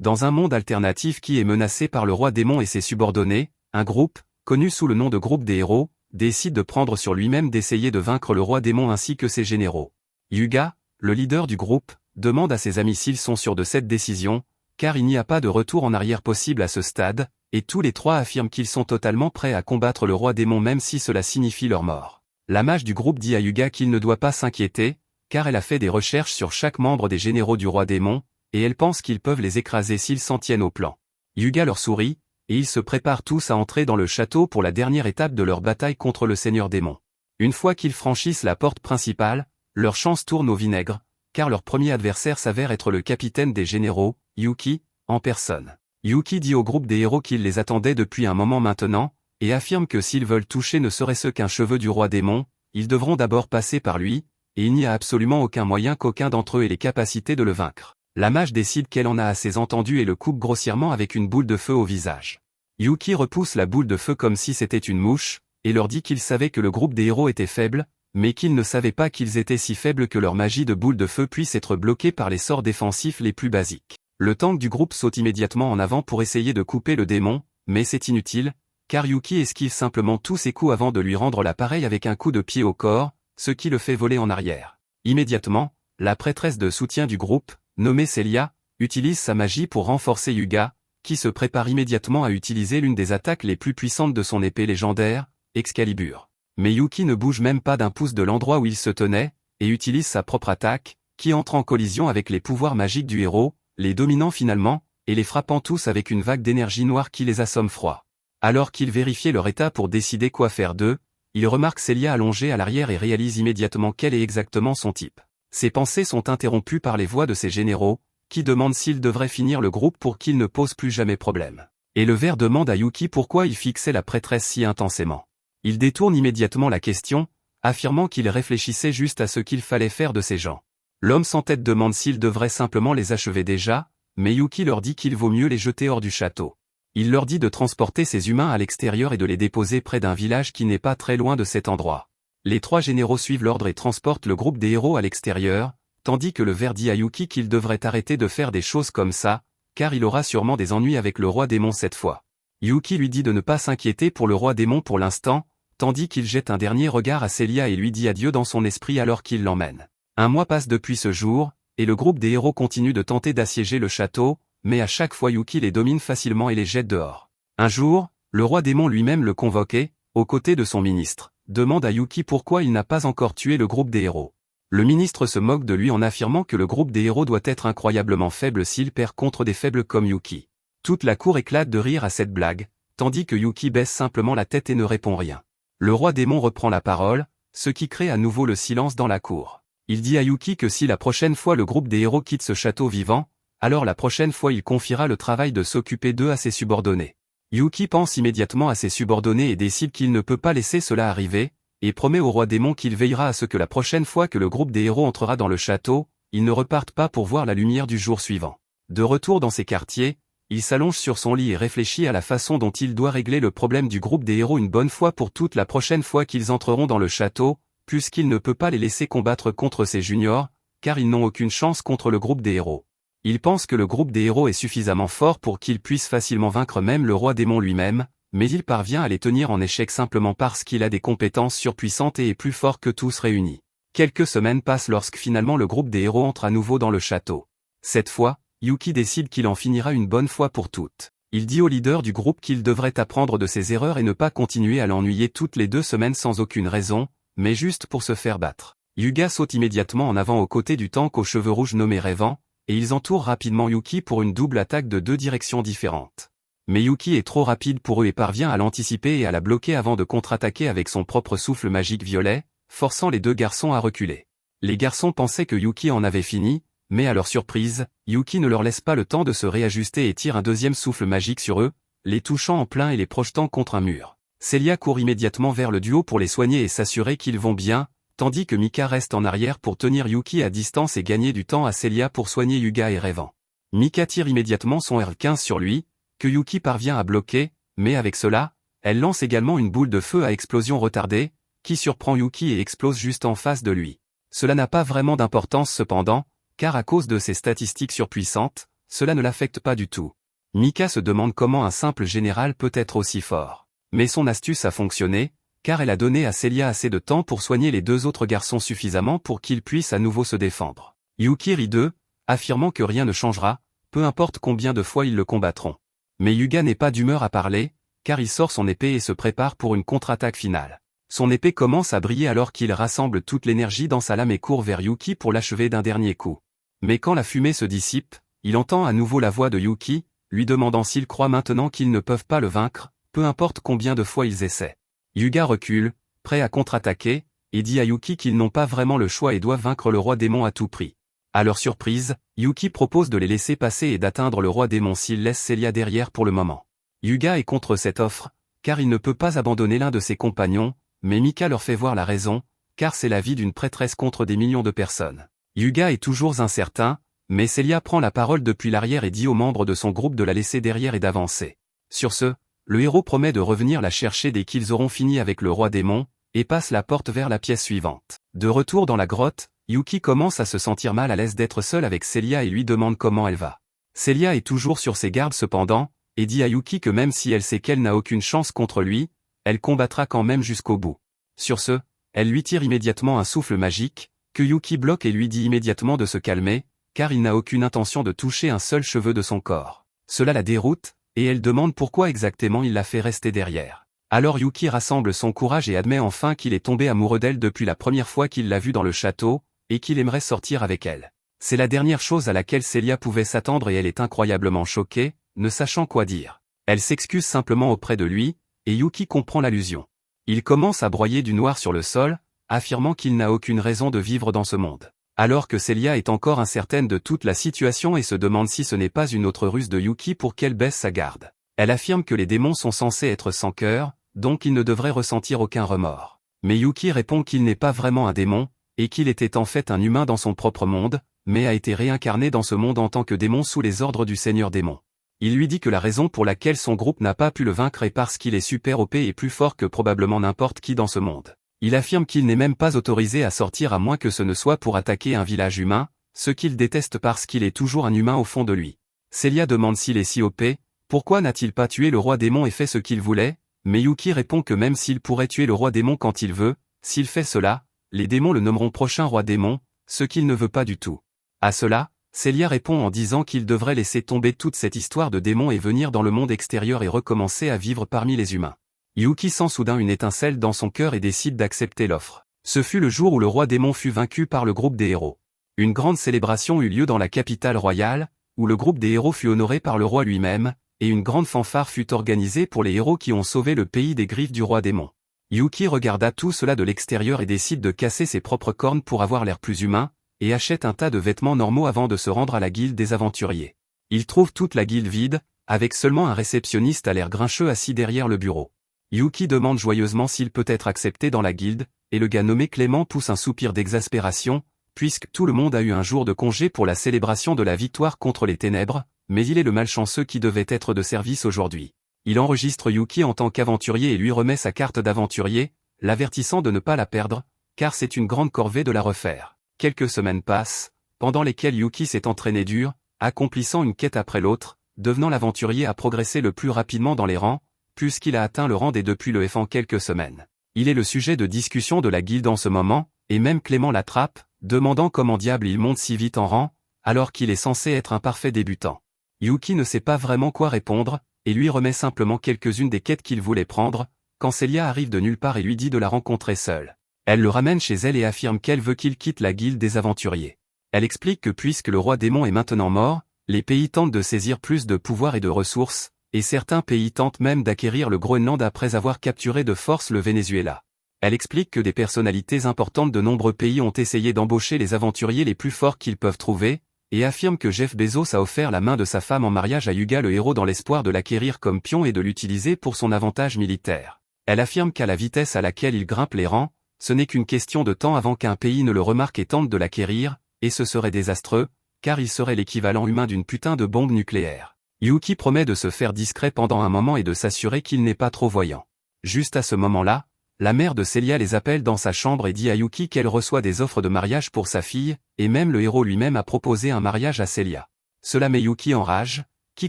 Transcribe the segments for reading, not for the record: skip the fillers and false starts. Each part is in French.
Dans un monde alternatif qui est menacé par le roi démon et ses subordonnés, un groupe, connu sous le nom de groupe des héros, décide de prendre sur lui-même d'essayer de vaincre le roi démon ainsi que ses généraux. Hyuga, le leader du groupe, demande à ses amis s'ils sont sûrs de cette décision, car il n'y a pas de retour en arrière possible à ce stade, et tous les trois affirment qu'ils sont totalement prêts à combattre le roi démon même si cela signifie leur mort. La mage du groupe dit à Hyuga qu'il ne doit pas s'inquiéter, car elle a fait des recherches sur chaque membre des généraux du roi démon, et elle pense qu'ils peuvent les écraser s'ils s'en tiennent au plan. Hyuga leur sourit, et ils se préparent tous à entrer dans le château pour la dernière étape de leur bataille contre le seigneur démon. Une fois qu'ils franchissent la porte principale, leur chance tourne au vinaigre, car leur premier adversaire s'avère être le capitaine des généraux, Yuki, en personne. Yuki dit au groupe des héros qu'il les attendait depuis un moment maintenant, et affirme que s'ils veulent toucher ne serait-ce qu'un cheveu du roi démon, ils devront d'abord passer par lui, et il n'y a absolument aucun moyen qu'aucun d'entre eux ait les capacités de le vaincre. La mage décide qu'elle en a assez entendu et le coupe grossièrement avec une boule de feu au visage. Yuki repousse la boule de feu comme si c'était une mouche, et leur dit qu'il savait que le groupe des héros était faible, mais qu'ils ne savaient pas qu'ils étaient si faibles que leur magie de boule de feu puisse être bloquée par les sorts défensifs les plus basiques. Le tank du groupe saute immédiatement en avant pour essayer de couper le démon, mais c'est inutile, car Yuki esquive simplement tous ses coups avant de lui rendre l'appareil avec un coup de pied au corps, ce qui le fait voler en arrière. Immédiatement, la prêtresse de soutien du groupe, nommée Celia, utilise sa magie pour renforcer Hyuga, qui se prépare immédiatement à utiliser l'une des attaques les plus puissantes de son épée légendaire, Excalibur. Mais Yuki ne bouge même pas d'un pouce de l'endroit où il se tenait, et utilise sa propre attaque, qui entre en collision avec les pouvoirs magiques du héros, les dominant finalement, et les frappant tous avec une vague d'énergie noire qui les assomme froid. Alors qu'il vérifiait leur état pour décider quoi faire d'eux, il remarque Celia allongée à l'arrière et réalise immédiatement quel est exactement son type. Ses pensées sont interrompues par les voix de ses généraux, qui demandent s'ils devraient finir le groupe pour qu'il ne pose plus jamais problème. Et le ver demande à Yuki pourquoi il fixait la prêtresse si intensément. Il détourne immédiatement la question, affirmant qu'il réfléchissait juste à ce qu'il fallait faire de ces gens. L'homme sans tête demande s'il devrait simplement les achever déjà, mais Yuki leur dit qu'il vaut mieux les jeter hors du château. Il leur dit de transporter ces humains à l'extérieur et de les déposer près d'un village qui n'est pas très loin de cet endroit. Les trois généraux suivent l'ordre et transportent le groupe des héros à l'extérieur, tandis que le ver dit à Yuki qu'il devrait arrêter de faire des choses comme ça, car il aura sûrement des ennuis avec le roi démon cette fois. Yuki lui dit de ne pas s'inquiéter pour le roi démon pour l'instant, tandis qu'il jette un dernier regard à Celia et lui dit adieu dans son esprit alors qu'il l'emmène. Un mois passe depuis ce jour, et le groupe des héros continue de tenter d'assiéger le château, mais à chaque fois Yuki les domine facilement et les jette dehors. Un jour, le roi démon lui-même le convoqué, aux côtés de son ministre, demande à Yuki pourquoi il n'a pas encore tué le groupe des héros. Le ministre se moque de lui en affirmant que le groupe des héros doit être incroyablement faible s'il perd contre des faibles comme Yuki. Toute la cour éclate de rire à cette blague, tandis que Yuki baisse simplement la tête et ne répond rien. Le roi démon reprend la parole, ce qui crée à nouveau le silence dans la cour. Il dit à Yuki que si la prochaine fois le groupe des héros quitte ce château vivant, alors la prochaine fois il confiera le travail de s'occuper d'eux à ses subordonnés. Yuki pense immédiatement à ses subordonnés et décide qu'il ne peut pas laisser cela arriver, et promet au roi démon qu'il veillera à ce que la prochaine fois que le groupe des héros entrera dans le château, ils ne repartent pas pour voir la lumière du jour suivant. De retour dans ses quartiers, il s'allonge sur son lit et réfléchit à la façon dont il doit régler le problème du groupe des héros une bonne fois pour toutes la prochaine fois qu'ils entreront dans le château, puisqu'il ne peut pas les laisser combattre contre ses juniors, car ils n'ont aucune chance contre le groupe des héros. Il pense que le groupe des héros est suffisamment fort pour qu'il puisse facilement vaincre même le roi démon lui-même, mais il parvient à les tenir en échec simplement parce qu'il a des compétences surpuissantes et est plus fort que tous réunis. Quelques semaines passent lorsque finalement le groupe des héros entre à nouveau dans le château. Cette fois, Yuki décide qu'il en finira une bonne fois pour toutes. Il dit au leader du groupe qu'il devrait apprendre de ses erreurs et ne pas continuer à l'ennuyer toutes les 2 semaines sans aucune raison, mais juste pour se faire battre. Hyuga saute immédiatement en avant aux côtés du tank aux cheveux rouges nommé Rêvant, et ils entourent rapidement Yuki pour une double attaque de 2 directions différentes. Mais Yuki est trop rapide pour eux et parvient à l'anticiper et à la bloquer avant de contre-attaquer avec son propre souffle magique violet, forçant les 2 garçons à reculer. Les garçons pensaient que Yuki en avait fini, mais à leur surprise, Yuki ne leur laisse pas le temps de se réajuster et tire un deuxième souffle magique sur eux, les touchant en plein et les projetant contre un mur. Celia court immédiatement vers le duo pour les soigner et s'assurer qu'ils vont bien, tandis que Mika reste en arrière pour tenir Yuki à distance et gagner du temps à Celia pour soigner Hyuga et Rêvant. Mika tire immédiatement son R15 sur lui, que Yuki parvient à bloquer, mais avec cela, elle lance également une boule de feu à explosion retardée, qui surprend Yuki et explose juste en face de lui. Cela n'a pas vraiment d'importance cependant, car à cause de ses statistiques surpuissantes, cela ne l'affecte pas du tout. Mika se demande comment un simple général peut être aussi fort. Mais son astuce a fonctionné, car elle a donné à Celia assez de temps pour soigner les deux autres garçons suffisamment pour qu'ils puissent à nouveau se défendre. Yuki rit d'eux, affirmant que rien ne changera, peu importe combien de fois ils le combattront. Mais Hyuga n'est pas d'humeur à parler, car il sort son épée et se prépare pour une contre-attaque finale. Son épée commence à briller alors qu'il rassemble toute l'énergie dans sa lame et court vers Yuki pour l'achever d'un dernier coup. Mais quand la fumée se dissipe, il entend à nouveau la voix de Yuki, lui demandant s'ils croient maintenant qu'ils ne peuvent pas le vaincre, peu importe combien de fois ils essaient. Hyuga recule, prêt à contre-attaquer, et dit à Yuki qu'ils n'ont pas vraiment le choix et doivent vaincre le roi démon à tout prix. À leur surprise, Yuki propose de les laisser passer et d'atteindre le roi démon s'ils laissent Celia derrière pour le moment. Hyuga est contre cette offre, car il ne peut pas abandonner l'un de ses compagnons, mais Mika leur fait voir la raison, car c'est la vie d'une prêtresse contre des millions de personnes. Hyuga est toujours incertain, mais Celia prend la parole depuis l'arrière et dit aux membres de son groupe de la laisser derrière et d'avancer. Sur ce, le héros promet de revenir la chercher dès qu'ils auront fini avec le roi démon, et passe la porte vers la pièce suivante. De retour dans la grotte, Yuki commence à se sentir mal à l'aise d'être seul avec Celia et lui demande comment elle va. Celia est toujours sur ses gardes cependant, et dit à Yuki que même si elle sait qu'elle n'a aucune chance contre lui, elle combattra quand même jusqu'au bout. Sur ce, elle lui tire immédiatement un souffle magique, que Yuki bloque et lui dit immédiatement de se calmer, car il n'a aucune intention de toucher un seul cheveu de son corps. Cela la déroute, et elle demande pourquoi exactement il la fait rester derrière. Alors Yuki rassemble son courage et admet enfin qu'il est tombé amoureux d'elle depuis la première fois qu'il l'a vue dans le château, et qu'il aimerait sortir avec elle. C'est la dernière chose à laquelle Celia pouvait s'attendre et elle est incroyablement choquée, ne sachant quoi dire. Elle s'excuse simplement auprès de lui, et Yuki comprend l'allusion. Il commence à broyer du noir sur le sol, affirmant qu'il n'a aucune raison de vivre dans ce monde. Alors que Celia est encore incertaine de toute la situation et se demande si ce n'est pas une autre ruse de Yuki pour qu'elle baisse sa garde. Elle affirme que les démons sont censés être sans cœur, donc ils ne devraient ressentir aucun remords. Mais Yuki répond qu'il n'est pas vraiment un démon, et qu'il était en fait un humain dans son propre monde, mais a été réincarné dans ce monde en tant que démon sous les ordres du Seigneur Démon. Il lui dit que la raison pour laquelle son groupe n'a pas pu le vaincre est parce qu'il est super OP et plus fort que probablement n'importe qui dans ce monde. Il affirme qu'il n'est même pas autorisé à sortir à moins que ce ne soit pour attaquer un village humain, ce qu'il déteste parce qu'il est toujours un humain au fond de lui. Celia demande s'il est si OP, pourquoi n'a-t-il pas tué le roi démon et fait ce qu'il voulait, mais Yuki répond que même s'il pourrait tuer le roi démon quand il veut, s'il fait cela, les démons le nommeront prochain roi démon, ce qu'il ne veut pas du tout. À cela, Celia répond en disant qu'il devrait laisser tomber toute cette histoire de démons et venir dans le monde extérieur et recommencer à vivre parmi les humains. Yuki sent soudain une étincelle dans son cœur et décide d'accepter l'offre. Ce fut le jour où le roi démon fut vaincu par le groupe des héros. Une grande célébration eut lieu dans la capitale royale, où le groupe des héros fut honoré par le roi lui-même, et une grande fanfare fut organisée pour les héros qui ont sauvé le pays des griffes du roi démon. Yuki regarda tout cela de l'extérieur et décide de casser ses propres cornes pour avoir l'air plus humain, et achète un tas de vêtements normaux avant de se rendre à la guilde des aventuriers. Il trouve toute la guilde vide, avec seulement un réceptionniste à l'air grincheux assis derrière le bureau. Yuki demande joyeusement s'il peut être accepté dans la guilde, et le gars nommé Clément pousse un soupir d'exaspération, puisque tout le monde a eu un jour de congé pour la célébration de la victoire contre les ténèbres, mais il est le malchanceux qui devait être de service aujourd'hui. Il enregistre Yuki en tant qu'aventurier et lui remet sa carte d'aventurier, l'avertissant de ne pas la perdre, car c'est une grande corvée de la refaire. Quelques semaines passent, pendant lesquelles Yuki s'est entraîné dur, accomplissant une quête après l'autre, devenant l'aventurier à progresser le plus rapidement dans les rangs, puisqu'il a atteint le rang D depuis le F en quelques semaines. Il est le sujet de discussion de la guilde en ce moment, et même Clément l'attrape, demandant comment diable il monte si vite en rang, alors qu'il est censé être un parfait débutant. Yuki ne sait pas vraiment quoi répondre, et lui remet simplement quelques-unes des quêtes qu'il voulait prendre, quand Celia arrive de nulle part et lui dit de la rencontrer seule. Elle le ramène chez elle et affirme qu'elle veut qu'il quitte la guilde des aventuriers. Elle explique que puisque le roi démon est maintenant mort, les pays tentent de saisir plus de pouvoir et de ressources, et certains pays tentent même d'acquérir le Groenland après avoir capturé de force le Venezuela. Elle explique que des personnalités importantes de nombreux pays ont essayé d'embaucher les aventuriers les plus forts qu'ils peuvent trouver, et affirme que Jeff Bezos a offert la main de sa femme en mariage à Hyuga le héros dans l'espoir de l'acquérir comme pion et de l'utiliser pour son avantage militaire. Elle affirme qu'à la vitesse à laquelle il grimpe les rangs, ce n'est qu'une question de temps avant qu'un pays ne le remarque et tente de l'acquérir, et ce serait désastreux, car il serait l'équivalent humain d'une putain de bombe nucléaire. Yuki promet de se faire discret pendant un moment et de s'assurer qu'il n'est pas trop voyant. Juste à ce moment-là, la mère de Celia les appelle dans sa chambre et dit à Yuki qu'elle reçoit des offres de mariage pour sa fille, et même le héros lui-même a proposé un mariage à Celia. Cela met Yuki en rage, qui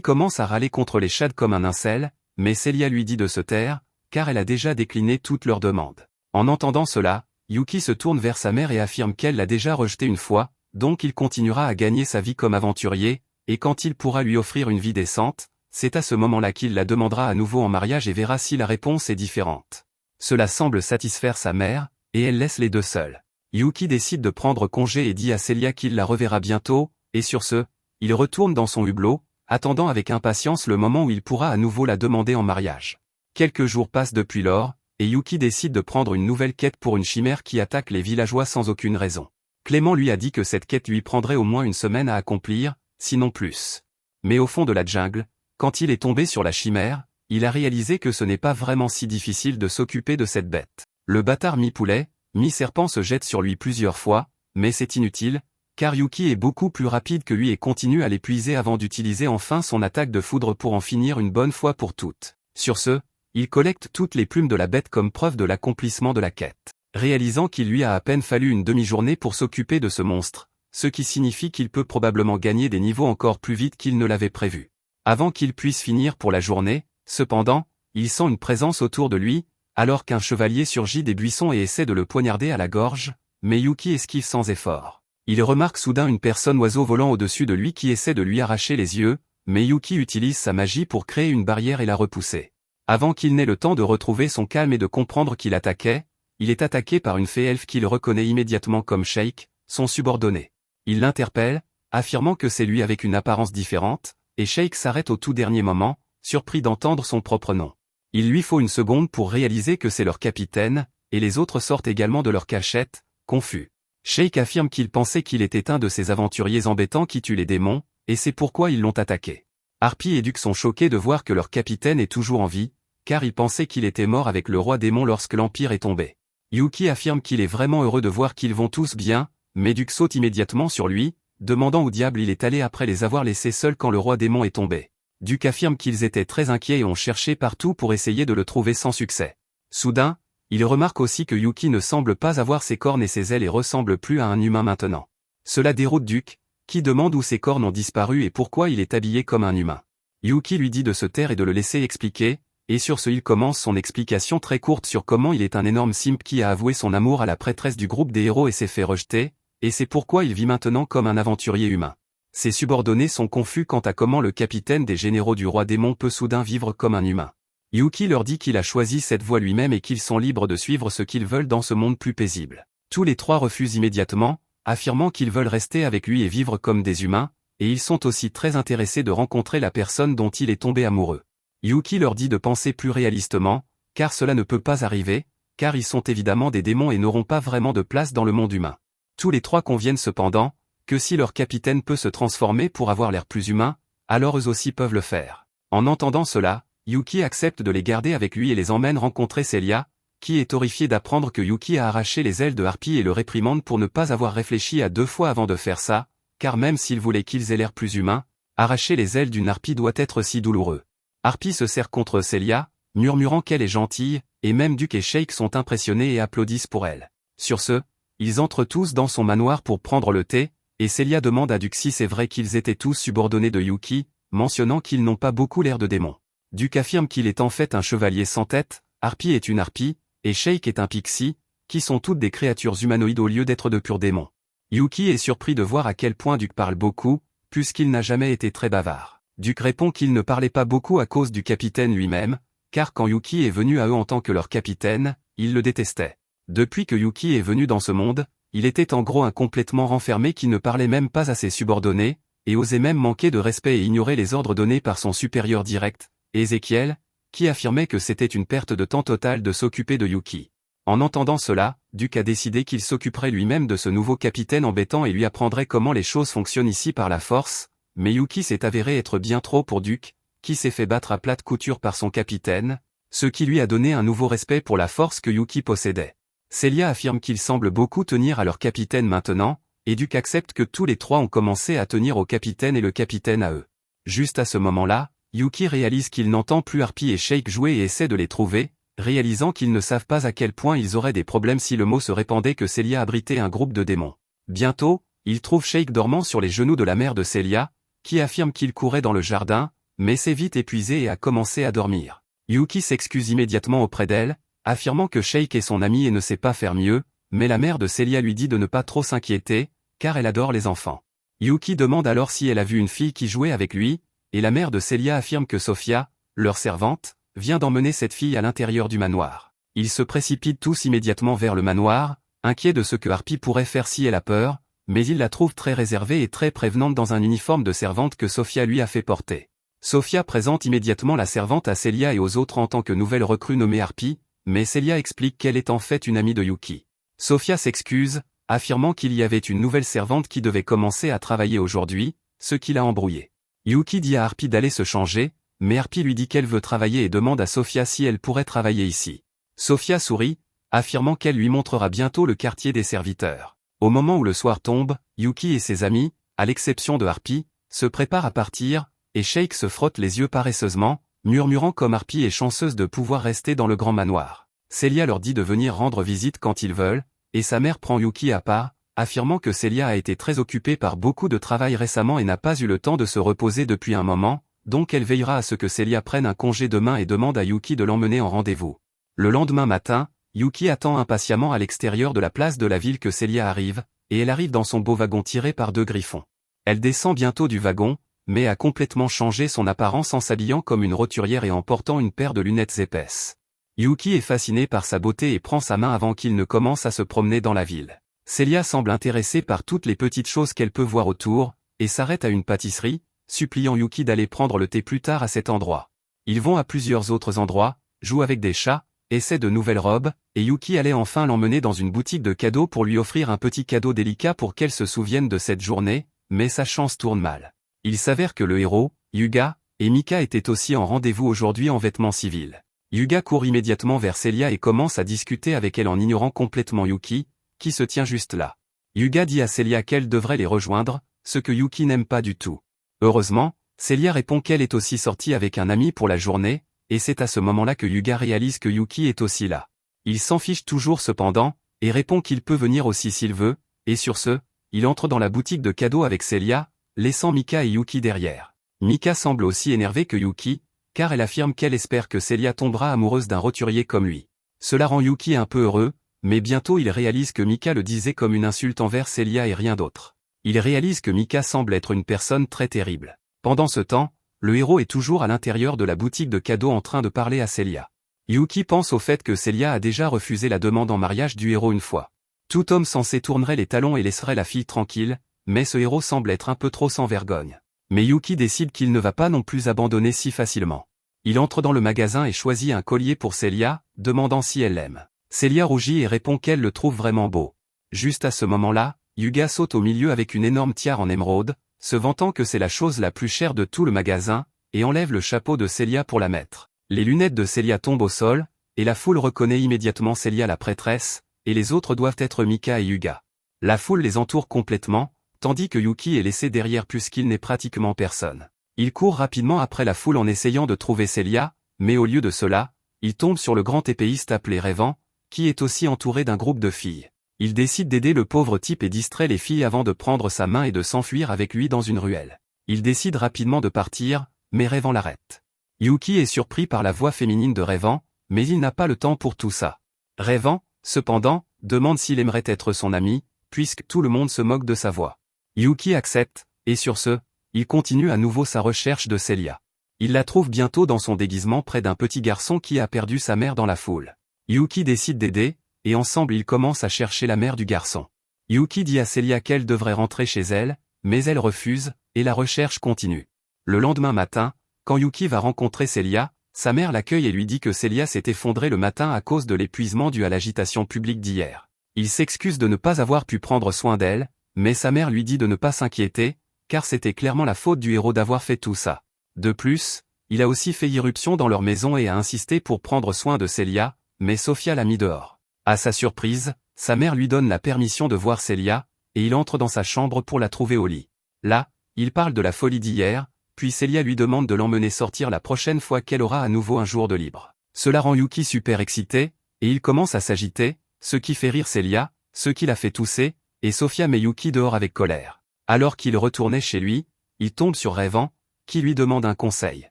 commence à râler contre les Shad comme un incel, mais Celia lui dit de se taire, car elle a déjà décliné toutes leurs demandes. En entendant cela, Yuki se tourne vers sa mère et affirme qu'elle l'a déjà rejeté une fois, donc il continuera à gagner sa vie comme aventurier, et quand il pourra lui offrir une vie décente, c'est à ce moment-là qu'il la demandera à nouveau en mariage et verra si la réponse est différente. Cela semble satisfaire sa mère, et elle laisse les deux seuls. Yuki décide de prendre congé et dit à Celia qu'il la reverra bientôt, et sur ce, il retourne dans son hublot, attendant avec impatience le moment où il pourra à nouveau la demander en mariage. Quelques jours passent depuis lors, et Yuki décide de prendre une nouvelle quête pour une chimère qui attaque les villageois sans aucune raison. Clément lui a dit que cette quête lui prendrait au moins une semaine à accomplir, sinon plus. Mais au fond de la jungle, quand il est tombé sur la chimère, il a réalisé que ce n'est pas vraiment si difficile de s'occuper de cette bête. Le bâtard mi-poulet, mi-serpent se jette sur lui plusieurs fois, mais c'est inutile, car Yuki est beaucoup plus rapide que lui et continue à l'épuiser avant d'utiliser enfin son attaque de foudre pour en finir une bonne fois pour toutes. Sur ce, il collecte toutes les plumes de la bête comme preuve de l'accomplissement de la quête. Réalisant qu'il lui a à peine fallu une demi-journée pour s'occuper de ce monstre, ce qui signifie qu'il peut probablement gagner des niveaux encore plus vite qu'il ne l'avait prévu. Avant qu'il puisse finir pour la journée, cependant, il sent une présence autour de lui, alors qu'un chevalier surgit des buissons et essaie de le poignarder à la gorge, mais Yuki esquive sans effort. Il remarque soudain une personne oiseau volant au-dessus de lui qui essaie de lui arracher les yeux, mais Yuki utilise sa magie pour créer une barrière et la repousser. Avant qu'il n'ait le temps de retrouver son calme et de comprendre qu'il attaquait, il est attaqué par une fée elfe qu'il reconnaît immédiatement comme Sheik, son subordonné. Il l'interpelle, affirmant que c'est lui avec une apparence différente, et Sheik s'arrête au tout dernier moment, surpris d'entendre son propre nom. Il lui faut une seconde pour réaliser que c'est leur capitaine, et les autres sortent également de leur cachette, confus. Sheik affirme qu'il pensait qu'il était un de ces aventuriers embêtants qui tuent les démons, et c'est pourquoi ils l'ont attaqué. Harpy et Duc sont choqués de voir que leur capitaine est toujours en vie, car ils pensaient qu'il était mort avec le roi démon lorsque l'Empire est tombé. Yuki affirme qu'il est vraiment heureux de voir qu'ils vont tous bien, mais Duc saute immédiatement sur lui, demandant où diable il est allé après les avoir laissés seuls quand le roi démon est tombé. Duc affirme qu'ils étaient très inquiets et ont cherché partout pour essayer de le trouver sans succès. Soudain, il remarque aussi que Yuki ne semble pas avoir ses cornes et ses ailes et ressemble plus à un humain maintenant. Cela déroute Duc, qui demande où ses cornes ont disparu et pourquoi il est habillé comme un humain. Yuki lui dit de se taire et de le laisser expliquer, et sur ce il commence son explication très courte sur comment il est un énorme simp qui a avoué son amour à la prêtresse du groupe des héros et s'est fait rejeter, et c'est pourquoi il vit maintenant comme un aventurier humain. Ses subordonnés sont confus quant à comment le capitaine des généraux du roi démon peut soudain vivre comme un humain. Yuki leur dit qu'il a choisi cette voie lui-même et qu'ils sont libres de suivre ce qu'ils veulent dans ce monde plus paisible. Tous les trois refusent immédiatement, affirmant qu'ils veulent rester avec lui et vivre comme des humains, et ils sont aussi très intéressés de rencontrer la personne dont il est tombé amoureux. Yuki leur dit de penser plus réalistement, car cela ne peut pas arriver, car ils sont évidemment des démons et n'auront pas vraiment de place dans le monde humain. Tous les trois conviennent cependant, que si leur capitaine peut se transformer pour avoir l'air plus humain, alors eux aussi peuvent le faire. En entendant cela, Yuki accepte de les garder avec lui et les emmène rencontrer Celia, qui est horrifiée d'apprendre que Yuki a arraché les ailes de Harpy et le réprimande pour ne pas avoir réfléchi à deux fois avant de faire ça, car même s'il voulait qu'ils aient l'air plus humains, arracher les ailes d'une harpie doit être si douloureux. Harpy se serre contre Celia, murmurant qu'elle est gentille, et même Duc et Sheik sont impressionnés et applaudissent pour elle. Sur ce, ils entrent tous dans son manoir pour prendre le thé, et Celia demande à Duc si c'est vrai qu'ils étaient tous subordonnés de Yuki, mentionnant qu'ils n'ont pas beaucoup l'air de démons. Duc affirme qu'il est en fait un chevalier sans tête, Harpy est une harpie, et Sheik est un pixie, qui sont toutes des créatures humanoïdes au lieu d'être de purs démons. Yuki est surpris de voir à quel point Duc parle beaucoup, puisqu'il n'a jamais été très bavard. Duc répond qu'il ne parlait pas beaucoup à cause du capitaine lui-même, car quand Yuki est venu à eux en tant que leur capitaine, ils le détestaient. Depuis que Yuki est venu dans ce monde, il était en gros un complètement renfermé qui ne parlait même pas à ses subordonnés, et osait même manquer de respect et ignorer les ordres donnés par son supérieur direct, Ézéchiel, qui affirmait que c'était une perte de temps totale de s'occuper de Yuki. En entendant cela, Duc a décidé qu'il s'occuperait lui-même de ce nouveau capitaine embêtant et lui apprendrait comment les choses fonctionnent ici par la force, mais Yuki s'est avéré être bien trop pour Duc, qui s'est fait battre à plate couture par son capitaine, ce qui lui a donné un nouveau respect pour la force que Yuki possédait. Celia affirme qu'ils semblent beaucoup tenir à leur capitaine maintenant, et Duc accepte que tous les trois ont commencé à tenir au capitaine et le capitaine à eux. Juste à ce moment-là, Yuki réalise qu'il n'entend plus Harpy et Sheik jouer et essaie de les trouver, réalisant qu'ils ne savent pas à quel point ils auraient des problèmes si le mot se répandait que Celia abritait un groupe de démons. Bientôt, il trouve Sheik dormant sur les genoux de la mère de Celia, qui affirme qu'il courait dans le jardin, mais s'est vite épuisé et a commencé à dormir. Yuki s'excuse immédiatement auprès d'elle, affirmant que Sheik est son ami et ne sait pas faire mieux, mais la mère de Celia lui dit de ne pas trop s'inquiéter, car elle adore les enfants. Yuki demande alors si elle a vu une fille qui jouait avec lui, et la mère de Celia affirme que Sofia, leur servante, vient d'emmener cette fille à l'intérieur du manoir. Ils se précipitent tous immédiatement vers le manoir, inquiets de ce que Harpy pourrait faire si elle a peur, mais ils la trouvent très réservée et très prévenante dans un uniforme de servante que Sofia lui a fait porter. Sofia présente immédiatement la servante à Celia et aux autres en tant que nouvelle recrue nommée Harpy, mais Celia explique qu'elle est en fait une amie de Yuki. Sofia s'excuse, affirmant qu'il y avait une nouvelle servante qui devait commencer à travailler aujourd'hui, ce qui l'a embrouillé. Yuki dit à Harpy d'aller se changer, mais Harpy lui dit qu'elle veut travailler et demande à Sofia si elle pourrait travailler ici. Sofia sourit, affirmant qu'elle lui montrera bientôt le quartier des serviteurs. Au moment où le soir tombe, Yuki et ses amis, à l'exception de Harpy, se préparent à partir, et Sheik se frotte les yeux paresseusement, murmurant comme Harpy est chanceuse de pouvoir rester dans le grand manoir. Celia leur dit de venir rendre visite quand ils veulent, et sa mère prend Yuki à part, affirmant que Celia a été très occupée par beaucoup de travail récemment et n'a pas eu le temps de se reposer depuis un moment, donc elle veillera à ce que Celia prenne un congé demain et demande à Yuki de l'emmener en rendez-vous. Le lendemain matin, Yuki attend impatiemment à l'extérieur de la place de la ville que Celia arrive, et elle arrive dans son beau wagon tiré par 2 griffons. Elle descend bientôt du wagon, mais a complètement changé son apparence en s'habillant comme une roturière et en portant une paire de lunettes épaisses. Yuki est fasciné par sa beauté et prend sa main avant qu'il ne commence à se promener dans la ville. Celia semble intéressée par toutes les petites choses qu'elle peut voir autour, et s'arrête à une pâtisserie, suppliant Yuki d'aller prendre le thé plus tard à cet endroit. Ils vont à plusieurs autres endroits, jouent avec des chats, essaient de nouvelles robes, et Yuki allait enfin l'emmener dans une boutique de cadeaux pour lui offrir un petit cadeau délicat pour qu'elle se souvienne de cette journée, mais sa chance tourne mal. Il s'avère que le héros, Hyuga, et Mika étaient aussi en rendez-vous aujourd'hui en vêtements civils. Hyuga court immédiatement vers Celia et commence à discuter avec elle en ignorant complètement Yuki, qui se tient juste là. Hyuga dit à Celia qu'elle devrait les rejoindre, ce que Yuki n'aime pas du tout. Heureusement, Celia répond qu'elle est aussi sortie avec un ami pour la journée, et c'est à ce moment-là que Hyuga réalise que Yuki est aussi là. Il s'en fiche toujours cependant, et répond qu'il peut venir aussi s'il veut, et sur ce, il entre dans la boutique de cadeaux avec Celia, laissant Mika et Yuki derrière. Mika semble aussi énervée que Yuki, car elle affirme qu'elle espère que Celia tombera amoureuse d'un roturier comme lui. Cela rend Yuki un peu heureux, mais bientôt il réalise que Mika le disait comme une insulte envers Celia et rien d'autre. Il réalise que Mika semble être une personne très terrible. Pendant ce temps, le héros est toujours à l'intérieur de la boutique de cadeaux en train de parler à Celia. Yuki pense au fait que Celia a déjà refusé la demande en mariage du héros une fois. Tout homme sensé tournerait les talons et laisserait la fille tranquille, mais ce héros semble être un peu trop sans vergogne. Mais Yuki décide qu'il ne va pas non plus abandonner si facilement. Il entre dans le magasin et choisit un collier pour Celia, demandant si elle l'aime. Celia rougit et répond qu'elle le trouve vraiment beau. Juste à ce moment-là, Hyuga saute au milieu avec une énorme tiare en émeraude, se vantant que c'est la chose la plus chère de tout le magasin, et enlève le chapeau de Celia pour la mettre. Les lunettes de Celia tombent au sol, et la foule reconnaît immédiatement Celia la prêtresse, et les autres doivent être Mika et Hyuga. La foule les entoure complètement, tandis que Yuki est laissé derrière puisqu'il n'est pratiquement personne. Il court rapidement après la foule en essayant de trouver Celia, mais au lieu de cela, il tombe sur le grand épéiste appelé Rêvant, qui est aussi entouré d'un groupe de filles. Il décide d'aider le pauvre type et distrait les filles avant de prendre sa main et de s'enfuir avec lui dans une ruelle. Il décide rapidement de partir, mais Rêvant l'arrête. Yuki est surpris par la voix féminine de Rêvant, mais il n'a pas le temps pour tout ça. Rêvant, cependant, demande s'il aimerait être son ami, puisque tout le monde se moque de sa voix. Yuki accepte, et sur ce, il continue à nouveau sa recherche de Celia. Il la trouve bientôt dans son déguisement près d'un petit garçon qui a perdu sa mère dans la foule. Yuki décide d'aider, et ensemble ils commencent à chercher la mère du garçon. Yuki dit à Celia qu'elle devrait rentrer chez elle, mais elle refuse, et la recherche continue. Le lendemain matin, quand Yuki va rencontrer Celia, sa mère l'accueille et lui dit que Celia s'est effondrée le matin à cause de l'épuisement dû à l'agitation publique d'hier. Il s'excuse de ne pas avoir pu prendre soin d'elle, mais sa mère lui dit de ne pas s'inquiéter, car c'était clairement la faute du héros d'avoir fait tout ça. De plus, il a aussi fait irruption dans leur maison et a insisté pour prendre soin de Celia, mais Sofia l'a mis dehors. À sa surprise, sa mère lui donne la permission de voir Celia, et il entre dans sa chambre pour la trouver au lit. Là, il parle de la folie d'hier, puis Celia lui demande de l'emmener sortir la prochaine fois qu'elle aura à nouveau un jour de libre. Cela rend Yuki super excité, et il commence à s'agiter, ce qui fait rire Celia, ce qui la fait tousser, et Sofia met Yuki dehors avec colère. Alors qu'il retournait chez lui, il tombe sur Revan, qui lui demande un conseil.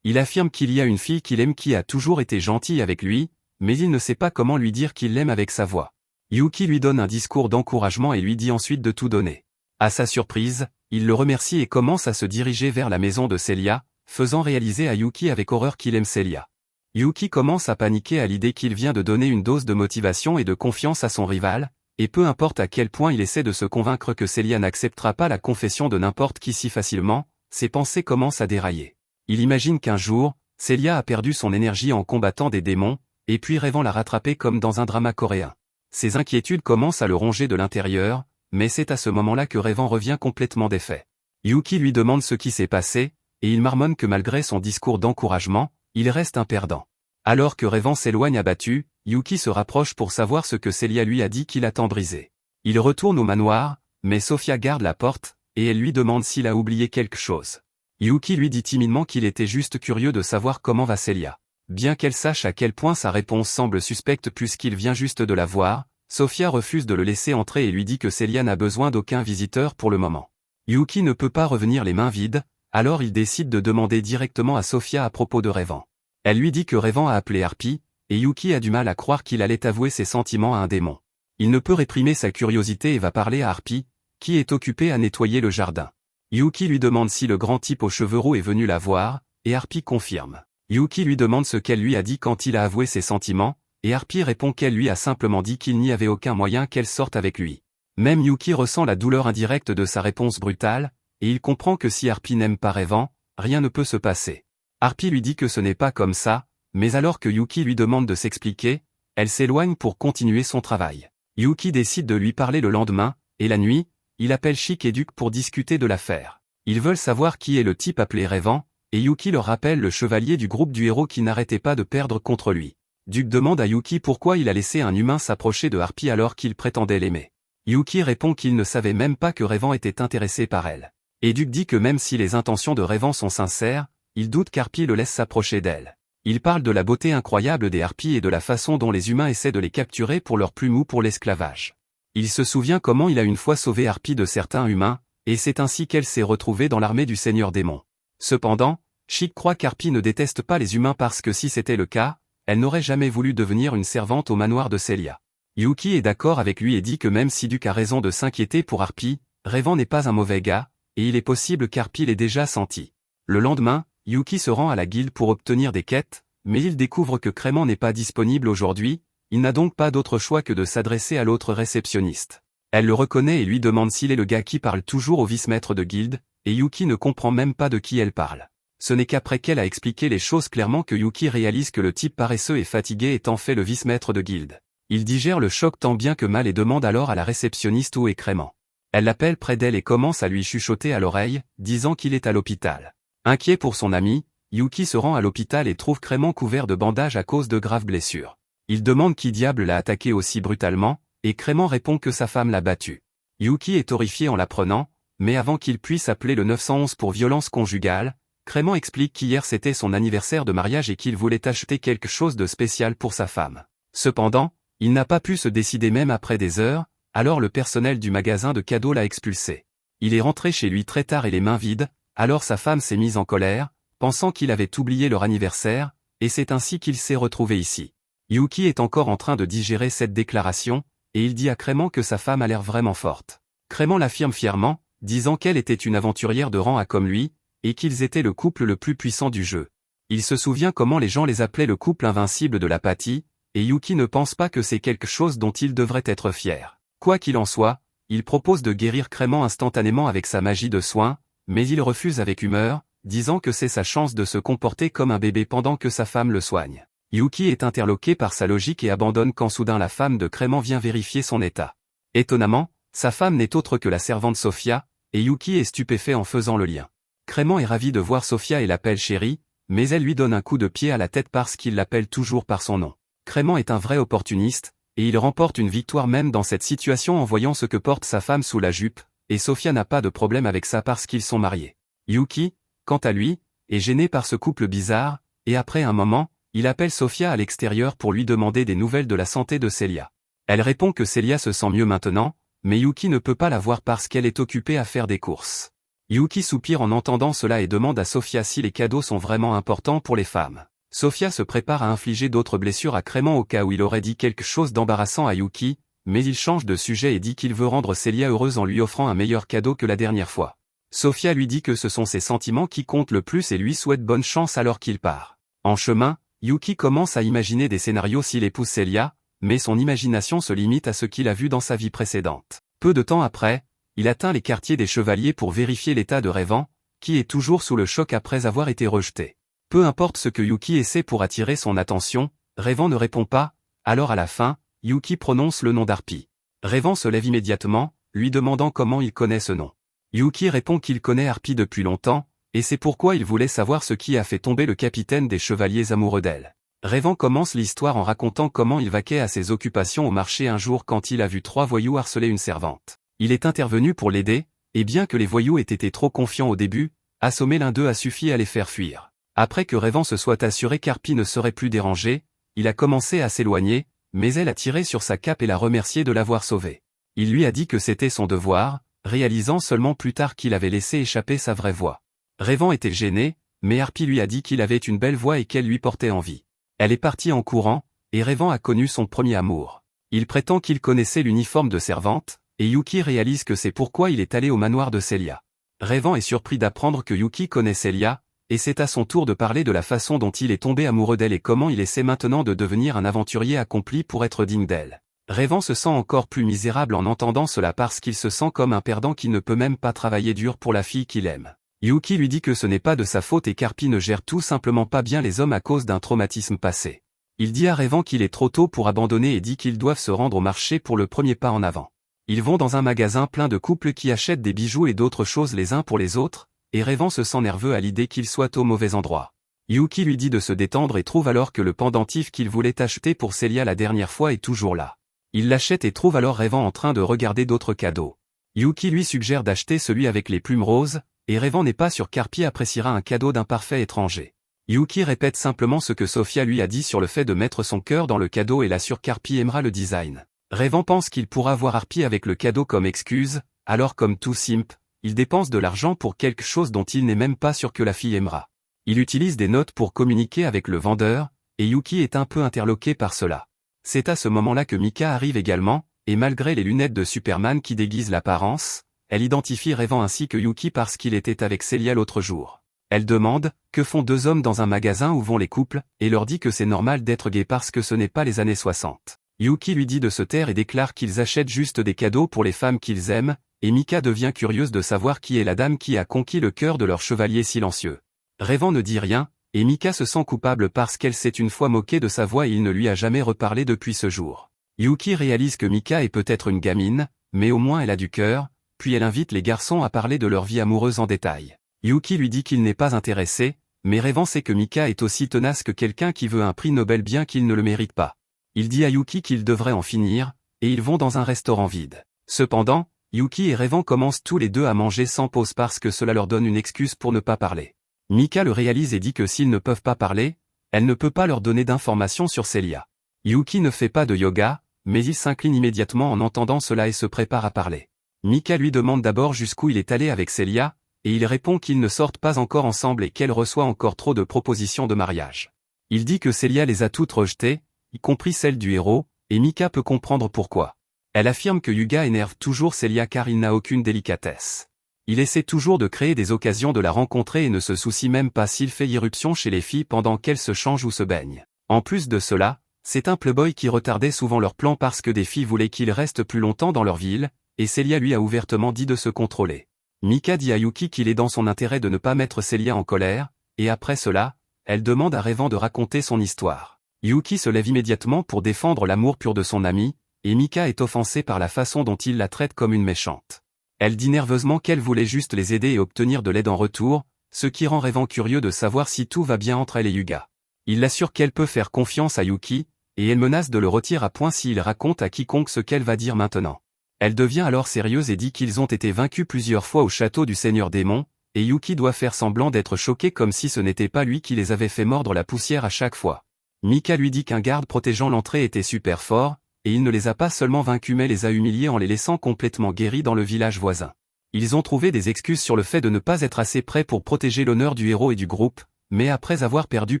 Il affirme qu'il y a une fille qu'il aime qui a toujours été gentille avec lui, mais il ne sait pas comment lui dire qu'il l'aime avec sa voix. Yuki lui donne un discours d'encouragement et lui dit ensuite de tout donner. À sa surprise, il le remercie et commence à se diriger vers la maison de Celia, faisant réaliser à Yuki avec horreur qu'il aime Celia. Yuki commence à paniquer à l'idée qu'il vient de donner une dose de motivation et de confiance à son rival, et peu importe à quel point il essaie de se convaincre que Celia n'acceptera pas la confession de n'importe qui si facilement, ses pensées commencent à dérailler. Il imagine qu'un jour, Celia a perdu son énergie en combattant des démons, et puis rêvant la rattraper comme dans un drama coréen. Ses inquiétudes commencent à le ronger de l'intérieur, mais c'est à ce moment-là que Revan revient complètement défait. Yuki lui demande ce qui s'est passé, et il marmonne que malgré son discours d'encouragement, il reste un perdant. Alors que Revan s'éloigne abattu, Yuki se rapproche pour savoir ce que Celia lui a dit qui l'a tant brisé. Il retourne au manoir, mais Sofia garde la porte, et elle lui demande s'il a oublié quelque chose. Yuki lui dit timidement qu'il était juste curieux de savoir comment va Celia. Bien qu'elle sache à quel point sa réponse semble suspecte puisqu'il vient juste de la voir, Sofia refuse de le laisser entrer et lui dit que Celia n'a besoin d'aucun visiteur pour le moment. Yuki ne peut pas revenir les mains vides, alors il décide de demander directement à Sofia à propos de Revan. Elle lui dit que Revan a appelé Harpy, et Yuki a du mal à croire qu'il allait avouer ses sentiments à un démon. Il ne peut réprimer sa curiosité et va parler à Harpy, qui est occupée à nettoyer le jardin. Yuki lui demande si le grand type aux cheveux roux est venu la voir, et Harpy confirme. Yuki lui demande ce qu'elle lui a dit quand il a avoué ses sentiments, et Harpy répond qu'elle lui a simplement dit qu'il n'y avait aucun moyen qu'elle sorte avec lui. Même Yuki ressent la douleur indirecte de sa réponse brutale, et il comprend que si Harpy n'aime pas Revan, rien ne peut se passer. Harpy lui dit que ce n'est pas comme ça, mais alors que Yuki lui demande de s'expliquer, elle s'éloigne pour continuer son travail. Yuki décide de lui parler le lendemain, et la nuit, il appelle Chic et Duke pour discuter de l'affaire. Ils veulent savoir qui est le type appelé Revan, et Yuki leur rappelle le chevalier du groupe du héros qui n'arrêtait pas de perdre contre lui. Duke demande à Yuki pourquoi il a laissé un humain s'approcher de Harpy alors qu'il prétendait l'aimer. Yuki répond qu'il ne savait même pas que Revan était intéressé par elle. Et Duke dit que même si les intentions de Revan sont sincères, il doute qu'Harpy le laisse s'approcher d'elle. Il parle de la beauté incroyable des harpies et de la façon dont les humains essaient de les capturer pour leur plume ou pour l'esclavage. Il se souvient comment il a une fois sauvé Harpy de certains humains, et c'est ainsi qu'elle s'est retrouvée dans l'armée du Seigneur Démon. Cependant, Chic croit qu'Harpy ne déteste pas les humains parce que si c'était le cas, elle n'aurait jamais voulu devenir une servante au manoir de Celia. Yuki est d'accord avec lui et dit que même si Duke a raison de s'inquiéter pour Harpy, Revan n'est pas un mauvais gars, et il est possible qu'Harpy l'ait déjà senti. Le lendemain, Yuki se rend à la guilde pour obtenir des quêtes, mais il découvre que Crément n'est pas disponible aujourd'hui, il n'a donc pas d'autre choix que de s'adresser à l'autre réceptionniste. Elle le reconnaît et lui demande s'il est le gars qui parle toujours au vice-maître de guilde, et Yuki ne comprend même pas de qui elle parle. Ce n'est qu'après qu'elle a expliqué les choses clairement que Yuki réalise que le type paresseux et fatigué est en fait le vice-maître de guilde. Il digère le choc tant bien que mal et demande alors à la réceptionniste où est Crément. Elle l'appelle près d'elle et commence à lui chuchoter à l'oreille, disant qu'il est à l'hôpital. Inquiet pour son ami, Yuki se rend à l'hôpital et trouve Crément couvert de bandages à cause de graves blessures. Il demande qui diable l'a attaqué aussi brutalement, et Crément répond que sa femme l'a battu. Yuki est horrifié en l'apprenant, mais avant qu'il puisse appeler le 911 pour violence conjugale, Crément explique qu'hier c'était son anniversaire de mariage et qu'il voulait acheter quelque chose de spécial pour sa femme. Cependant, il n'a pas pu se décider même après des heures, alors le personnel du magasin de cadeaux l'a expulsé. Il est rentré chez lui très tard et les mains vides, alors sa femme s'est mise en colère, pensant qu'il avait oublié leur anniversaire, et c'est ainsi qu'il s'est retrouvé ici. Yuki est encore en train de digérer cette déclaration, et il dit à Crément que sa femme a l'air vraiment forte. Crément l'affirme fièrement, disant qu'elle était une aventurière de rang A comme lui, et qu'ils étaient le couple le plus puissant du jeu. Il se souvient comment les gens les appelaient le couple invincible de l'apathie, et Yuki ne pense pas que c'est quelque chose dont il devrait être fier. Quoi qu'il en soit, il propose de guérir Crément instantanément avec sa magie de soin, mais il refuse avec humeur, disant que c'est sa chance de se comporter comme un bébé pendant que sa femme le soigne. Yuki est interloqué par sa logique et abandonne quand soudain la femme de Crément vient vérifier son état. Étonnamment, sa femme n'est autre que la servante Sofia, et Yuki est stupéfait en faisant le lien. Crément est ravi de voir Sofia et l'appelle chérie, mais elle lui donne un coup de pied à la tête parce qu'il l'appelle toujours par son nom. Crément est un vrai opportuniste, et il remporte une victoire même dans cette situation en voyant ce que porte sa femme sous la jupe, et Sofia n'a pas de problème avec ça parce qu'ils sont mariés. Yuki, quant à lui, est gêné par ce couple bizarre, et après un moment, il appelle Sofia à l'extérieur pour lui demander des nouvelles de la santé de Celia. Elle répond que Celia se sent mieux maintenant, mais Yuki ne peut pas la voir parce qu'elle est occupée à faire des courses. Yuki soupire en entendant cela et demande à Sofia si les cadeaux sont vraiment importants pour les femmes. Sofia se prépare à infliger d'autres blessures à Crément au cas où il aurait dit quelque chose d'embarrassant à Yuki, mais il change de sujet et dit qu'il veut rendre Célia heureuse en lui offrant un meilleur cadeau que la dernière fois. Sofia lui dit que ce sont ses sentiments qui comptent le plus et lui souhaite bonne chance alors qu'il part. En chemin, Yuki commence à imaginer des scénarios s'il épouse Célia, mais son imagination se limite à ce qu'il a vu dans sa vie précédente. Peu de temps après, il atteint les quartiers des Chevaliers pour vérifier l'état de Rêvant, qui est toujours sous le choc après avoir été rejeté. Peu importe ce que Yuki essaie pour attirer son attention, Rêvant ne répond pas, alors à la fin, Yuki prononce le nom d'Harpie. Rêvant se lève immédiatement, lui demandant comment il connaît ce nom. Yuki répond qu'il connaît Harpie depuis longtemps, et c'est pourquoi il voulait savoir ce qui a fait tomber le capitaine des Chevaliers amoureux d'elle. Rêvant commence l'histoire en racontant comment il vaquait à ses occupations au marché un jour quand il a vu 3 voyous harceler une servante. Il est intervenu pour l'aider, et bien que les voyous aient été trop confiants au début, assommer l'un d'eux a suffi à les faire fuir. Après que Rêvant se soit assuré qu'Harpie ne serait plus dérangée, il a commencé à s'éloigner, mais elle a tiré sur sa cape et l'a remercié de l'avoir sauvé. Il lui a dit que c'était son devoir, réalisant seulement plus tard qu'il avait laissé échapper sa vraie voix. Rêvant était gêné, mais Harpie lui a dit qu'il avait une belle voix et qu'elle lui portait envie. Elle est partie en courant, et Rêvant a connu son premier amour. Il prétend qu'il connaissait l'uniforme de servante, et Yuki réalise que c'est pourquoi il est allé au manoir de Célia. Rêvant est surpris d'apprendre que Yuki connaît Célia, et c'est à son tour de parler de la façon dont il est tombé amoureux d'elle et comment il essaie maintenant de devenir un aventurier accompli pour être digne d'elle. Rêvant se sent encore plus misérable en entendant cela parce qu'il se sent comme un perdant qui ne peut même pas travailler dur pour la fille qu'il aime. Yuki lui dit que ce n'est pas de sa faute et qu'Harpie ne gère tout simplement pas bien les hommes à cause d'un traumatisme passé. Il dit à Rêvant qu'il est trop tôt pour abandonner et dit qu'ils doivent se rendre au marché pour le premier pas en avant. Ils vont dans un magasin plein de couples qui achètent des bijoux et d'autres choses les uns pour les autres, et Rêvant se sent nerveux à l'idée qu'il soit au mauvais endroit. Yuki lui dit de se détendre et trouve alors que le pendentif qu'il voulait acheter pour Célia la dernière fois est toujours là. Il l'achète et trouve alors Rêvant en train de regarder d'autres cadeaux. Yuki lui suggère d'acheter celui avec les plumes roses, et Rêvant n'est pas sûr qu'Harpie appréciera un cadeau d'un parfait étranger. Yuki répète simplement ce que Sofia lui a dit sur le fait de mettre son cœur dans le cadeau et l'assure qu'Harpie aimera le design. Rêvant pense qu'il pourra voir Harpie avec le cadeau comme excuse, alors comme tout simp, il dépense de l'argent pour quelque chose dont il n'est même pas sûr que la fille aimera. Il utilise des notes pour communiquer avec le vendeur, et Yuki est un peu interloqué par cela. C'est à ce moment-là que Mika arrive également, et malgré les lunettes de Superman qui déguisent l'apparence, elle identifie Rêvant ainsi que Yuki parce qu'il était avec Célia l'autre jour. Elle demande « Que font 2 hommes dans un magasin où vont les couples ?» et leur dit que c'est normal d'être gay parce que ce n'est pas les années 60. Yuki lui dit de se taire et déclare qu'ils achètent juste des cadeaux pour les femmes qu'ils aiment, et Mika devient curieuse de savoir qui est la dame qui a conquis le cœur de leur chevalier silencieux. Rêvant ne dit rien, et Mika se sent coupable parce qu'elle s'est une fois moquée de sa voix et il ne lui a jamais reparlé depuis ce jour. Yuki réalise que Mika est peut-être une gamine, mais au moins elle a du cœur, puis elle invite les garçons à parler de leur vie amoureuse en détail. Yuki lui dit qu'il n'est pas intéressé, mais Rêvant sait que Mika est aussi tenace que quelqu'un qui veut un prix Nobel bien qu'il ne le mérite pas. Il dit à Yuki qu'il devrait en finir, et ils vont dans un restaurant vide. Cependant, Yuki et Rêvant commencent tous les deux à manger sans pause parce que cela leur donne une excuse pour ne pas parler. Mika le réalise et dit que s'ils ne peuvent pas parler, elle ne peut pas leur donner d'informations sur Célia. Yuki ne fait pas de yoga, mais il s'incline immédiatement en entendant cela et se prépare à parler. Mika lui demande d'abord jusqu'où il est allé avec Célia, et il répond qu'ils ne sortent pas encore ensemble et qu'elle reçoit encore trop de propositions de mariage. Il dit que Célia les a toutes rejetées, y compris celle du héros, et Mika peut comprendre pourquoi. Elle affirme que Yuga énerve toujours Célia car il n'a aucune délicatesse. Il essaie toujours de créer des occasions de la rencontrer et ne se soucie même pas s'il fait irruption chez les filles pendant qu'elles se changent ou se baignent. En plus de cela, c'est un playboy qui retardait souvent leurs plans parce que des filles voulaient qu'il reste plus longtemps dans leur ville, et Célia lui a ouvertement dit de se contrôler. Mika dit à Yuki qu'il est dans son intérêt de ne pas mettre Célia en colère, et après cela, elle demande à Rêvant de raconter son histoire. Yuki se lève immédiatement pour défendre l'amour pur de son ami, et Mika est offensée par la façon dont il la traite comme une méchante. Elle dit nerveusement qu'elle voulait juste les aider et obtenir de l'aide en retour, ce qui rend Rêvant curieux de savoir si tout va bien entre elle et Yuga. Il l'assure qu'elle peut faire confiance à Yuki, et elle menace de le retirer à point s'il raconte à quiconque ce qu'elle va dire maintenant. Elle devient alors sérieuse et dit qu'ils ont été vaincus plusieurs fois au château du Seigneur Démon, et Yuki doit faire semblant d'être choqué comme si ce n'était pas lui qui les avait fait mordre la poussière à chaque fois. Mika lui dit qu'un garde protégeant l'entrée était super fort, et il ne les a pas seulement vaincus mais les a humiliés en les laissant complètement guéris dans le village voisin. Ils ont trouvé des excuses sur le fait de ne pas être assez prêts pour protéger l'honneur du héros et du groupe, mais après avoir perdu